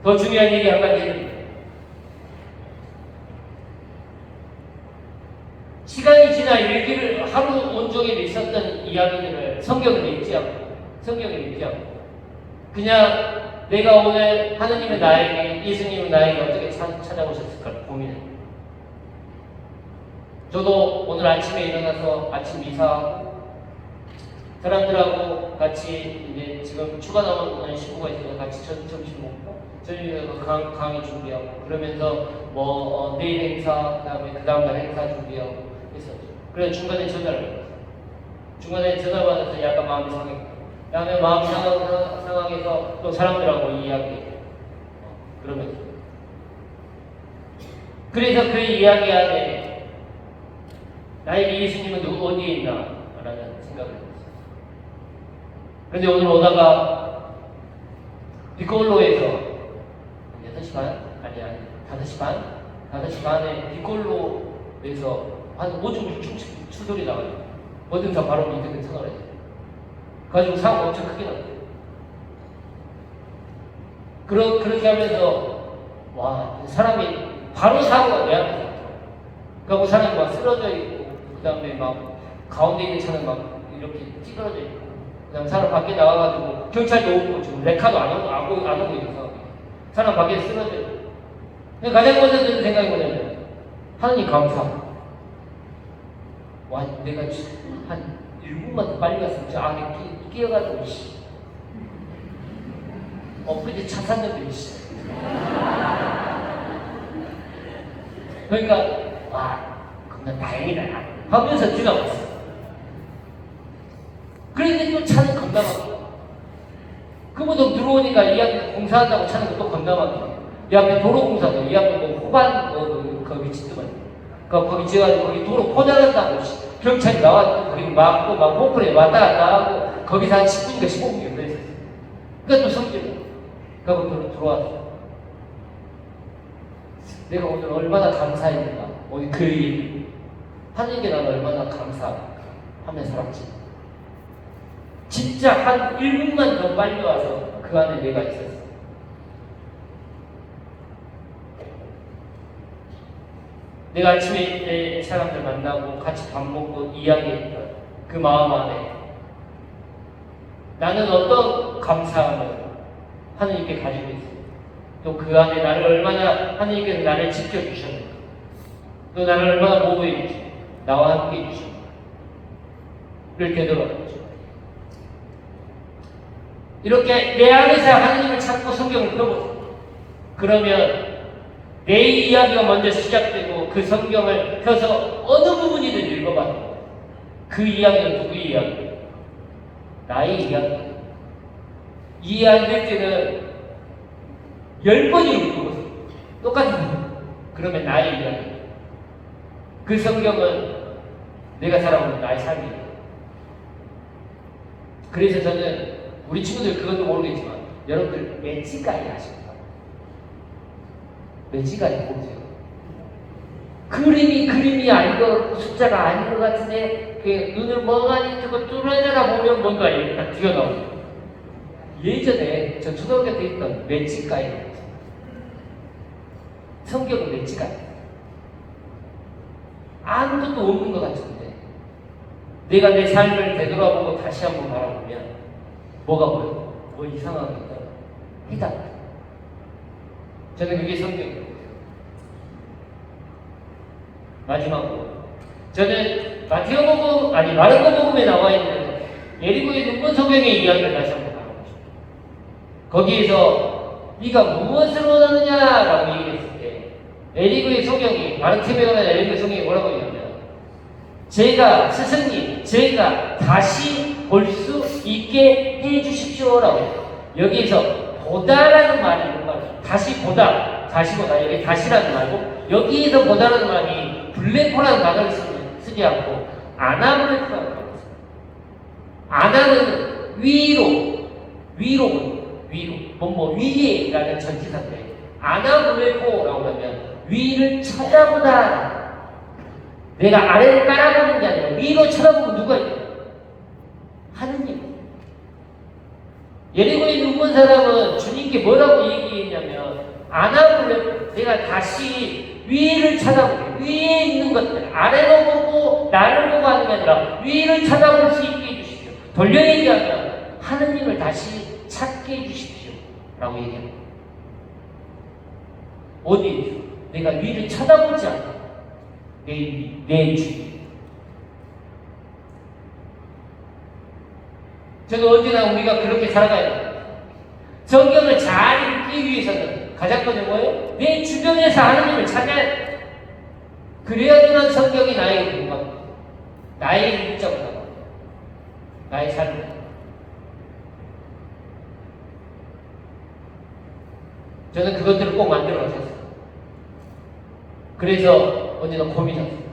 Speaker 1: 더 중요한 얘기 한 가지 해드립니다. 시간이 지나 일기를 하루 온종일 있었던 이야기들을 성경을 읽지 않고 그냥 내가 오늘 하느님은 나에게 예수님은 나에게 어떻게 찾아오셨을까 고민해요. 저도 오늘 아침에 일어나서 아침 이사하고 사람들하고 같이 이제 지금 추가 나온 신부가 있어서 같이 점심 먹고 저녁에 강의 준비하고 그러면서 내일 행사 그다음에 그 다음날 행사 준비하고 했었죠. 그래서 중간에 전화 받아서 약간 마음이 상했고 그다음에 마음이 상황에서 또 사람들하고 이야기 그러면서 그래서 그 이야기 안에 나에게 예수님은 어디에 있나 라는 생각을 했어요. 그런데 오늘 오다가 비콜로에서 8시 반? 아니 5시 반? 5시 반에 비콜로에서 한 5중 6중 추돌이 나와요. 뭐든지 바로 밑에 그 터널에 가지고 사고가 엄청 크게 났대요. 그렇게 하면서 와 사람이 바로 사고가 내 앞에 났더라고요. 그리고 사람이 막 쓰러져 있고 그 다음에 막 가운데 있는 차는 막 이렇게 찌그러져 있고 그 다음에 사람 밖에 나와가지고 경찰도 오고 지금 레카도 안 오고 있는 상황이에요. 사람 밖에 쓰러져 있고 가장 먼저 드는 생각이 뭐냐면 하나님 감사. 와 내가 한 1분만 더 빨리 갔으면 저 안에 끼어가지고 엊그제 차 샀는데 그러니까 와 겁나 다행이다 하면서 지나갔어. 그런데 또 차는 겁나 막혀. 그분도 들어오니까 이 앞에 공사한다고 차는 또 겁나 막혀. 이 앞에 도로공사도 이 앞에 호반 거기 짓더만 거기 지어가지고 거기 도로 포장한다고 경찰이 나와서 거기 막고 막 호프에 왔다 갔다 하고 거기서 한 10분인가 15분 정도 했었어. 그러니까 또 성질을 그러고 들어왔어. 내가 오늘 얼마나 감사했는가. 오늘 그 일 하나님께 나는 얼마나 감사하며 살았지. 진짜 한 1분만 더 빨리 와서 그 안에 내가 있었어. 내가 아침에 사람들 만나고 같이 밥 먹고 이야기했던 그 마음 안에 나는 어떤 감사함을 하나님께 가지고 있습니다. 또 그 안에 나를 얼마나 하나님께서 나를 지켜주셨는가. 또 나를 얼마나 보호해 주시고 나와 함께 해주셨는가. 를 되돌아봤죠. 이렇게 내 안에서 하나님을 찾고 성경을 펴보세요. 그러면 내 이야기가 먼저 시작되고 그 성경을 펴서 어느 부분이든 읽어봐도 그 이야기는 누구의 이야기예요? 나의 이야기. 이해 안 될 때는 10번이 읽고 똑같은 거예요. 그러면 나의 이야기. 그 성경은 내가 살아오는 나의 삶이에요. 그래서 저는 우리 친구들 그것도 모르겠지만 여러분들 매치가이 하십니까? 매치가이 모르세요? 그림이 아니고 숫자가 아닌 것 같은데 눈을 멍하니 뜨고 뚫어져라 보면 뭔가 딱 튀어나오죠. 예전에 저 초등학교 때 있던 매치가이라고 했어요. 성경은 매치가이. 아무것도 없는 것 같은데 내가 내 삶을 되돌아보고 다시 한번 바라보면 뭐가 보여요? 뭐 이상한 게 있다. 해답. 저는 그게 성경이에요. 마지막으로 저는 마르코복음에 나와 있는 예리고의 눈먼 소경의 이야기를 다시 한번 바라보고 싶어요. 거기에서 네가 무엇을 원하느냐라고 얘기했을 때 예리고의 소경이 바르티메오나 예리고의 소경이 뭐라고 얘기하냐면 스승님 제가 다시 볼 수 있게 해주십시오라고 해요. 여기에서 보다라는 말이 뭔가 다시 보다 여기 다시라는 말고 여기에서 보다라는 말이 블레포라는 단어를 쓰지 않고 아나블레포라는 단어를 써요. 아나는 위로 위에라는 전치사인데 아나블레포라고 하면 위를 쳐다보다. 내가 아래를 깔아보는 게 아니라 위로 쳐다보면 누가 있냐? 하느님. 예리고에 눈먼 사람은 주님께 뭐라고 얘기했냐면 아나블레포, 내가 다시 위를 쳐다보게, 위에 있는 것들 아래로 보고 나를 보고 하는 게 아니라 위를 쳐다볼 수 있게 해주십시오. 돌려 얘기하면 하느님을 다시 찾게 해주십시오 라고 얘기합니다. 어디에서? 내가 위를 쳐다보지 않아. 내 주님. 저는 언제나 우리가 그렇게 살아가야 됩니다. 성경을 잘 읽기 위해서는 가장 먼저 뭐예요? 내 주변에서 하나님을 찾아야 돼. 그래야지만 성경이 나에게 공감합니다. 나의 일정과 나의 삶. 저는 그것들을 꼭 만들어 가셨어요. 그래서 언제나 고민했어요.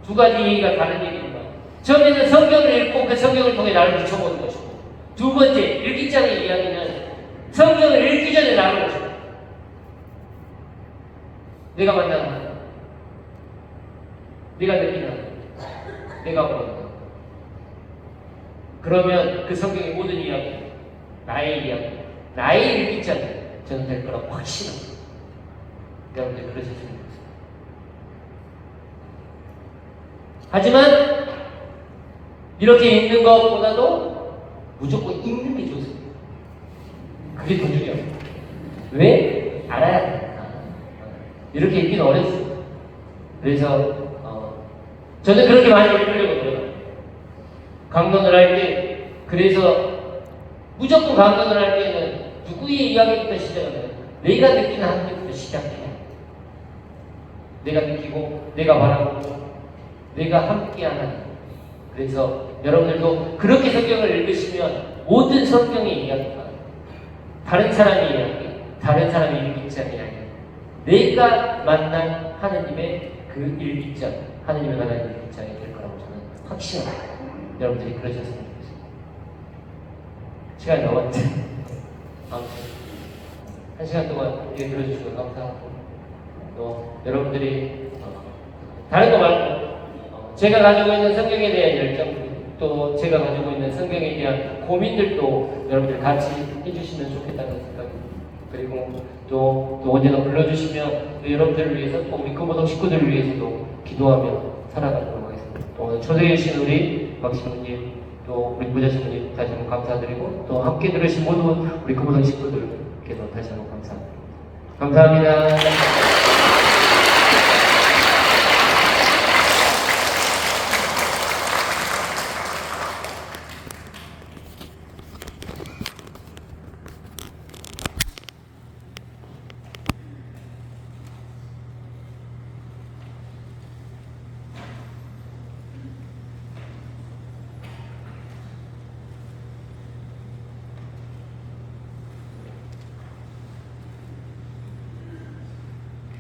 Speaker 1: 두 가지 얘기가 다른 얘기입니다. 처음에는 성경을 읽고 그 성경을 통해 나를 비춰보는 것이고, 두 번째, 일기장의 이야기는 성경을 읽기 전에 나를 보죠. 내가 만나는 하나님, 내가 느끼는 하나님, 내가 보는 하나님. 그러면 그 성경의 모든 이야기, 나의 이야기, 나의 일기장이 저는 될 거라고 확신합니다. 여러분들 그러셨으면 좋겠습니다. 하지만 이렇게 읽는 것보다도 무조건 읽는 게 좋습니다. 그게 더 중요합니다. 왜? 알아야 되니까. 이렇게 읽기는 어렵습니다. 그래서 저는 그렇게 많이 읽으려고 들어요. 강론을 할 때, 그래서 무조건 강론을 할 때는 누구의 이야기부터 시작하면 내가 느끼는 하나님부터 시작해요. 내가 느끼고, 내가 바라보고, 내가 함께하는. 그래서 여러분들도 그렇게 성경을 읽으시면 모든 성경의 이야기가 다른 사람의 이야기, 다른 사람의 일기장이 아니라 내가 만난 하나님의 그 일기장, 하나님의 만난 일기장이 될 거라고 저는 확신합니다. 여러분들이 그러셨으면 좋겠습니다. 시간이 넘었죠? 아무튼 한 시간 동안 얘기 들어주시고 감사하고, 또 여러분들이 다른 거 말고 제가 가지고 있는 성경에 대한 열정, 또 제가 가지고 있는 성경에 대한 고민들도 여러분들 같이 해주시면 좋겠다는 생각입니다. 그리고 또 언제나 불러주시면 또 여러분들을 위해서, 또 우리 금호동 식구들을 위해서도 기도하며 살아가도록 하겠습니다. 또 오늘 초대해주신 우리 박신우님, 또 우리 부자신우님 다시 한번 감사드리고, 또 함께 들으신 모든 우리 금호동 식구들께도 다시 한번 감사드립니다. 감사합니다.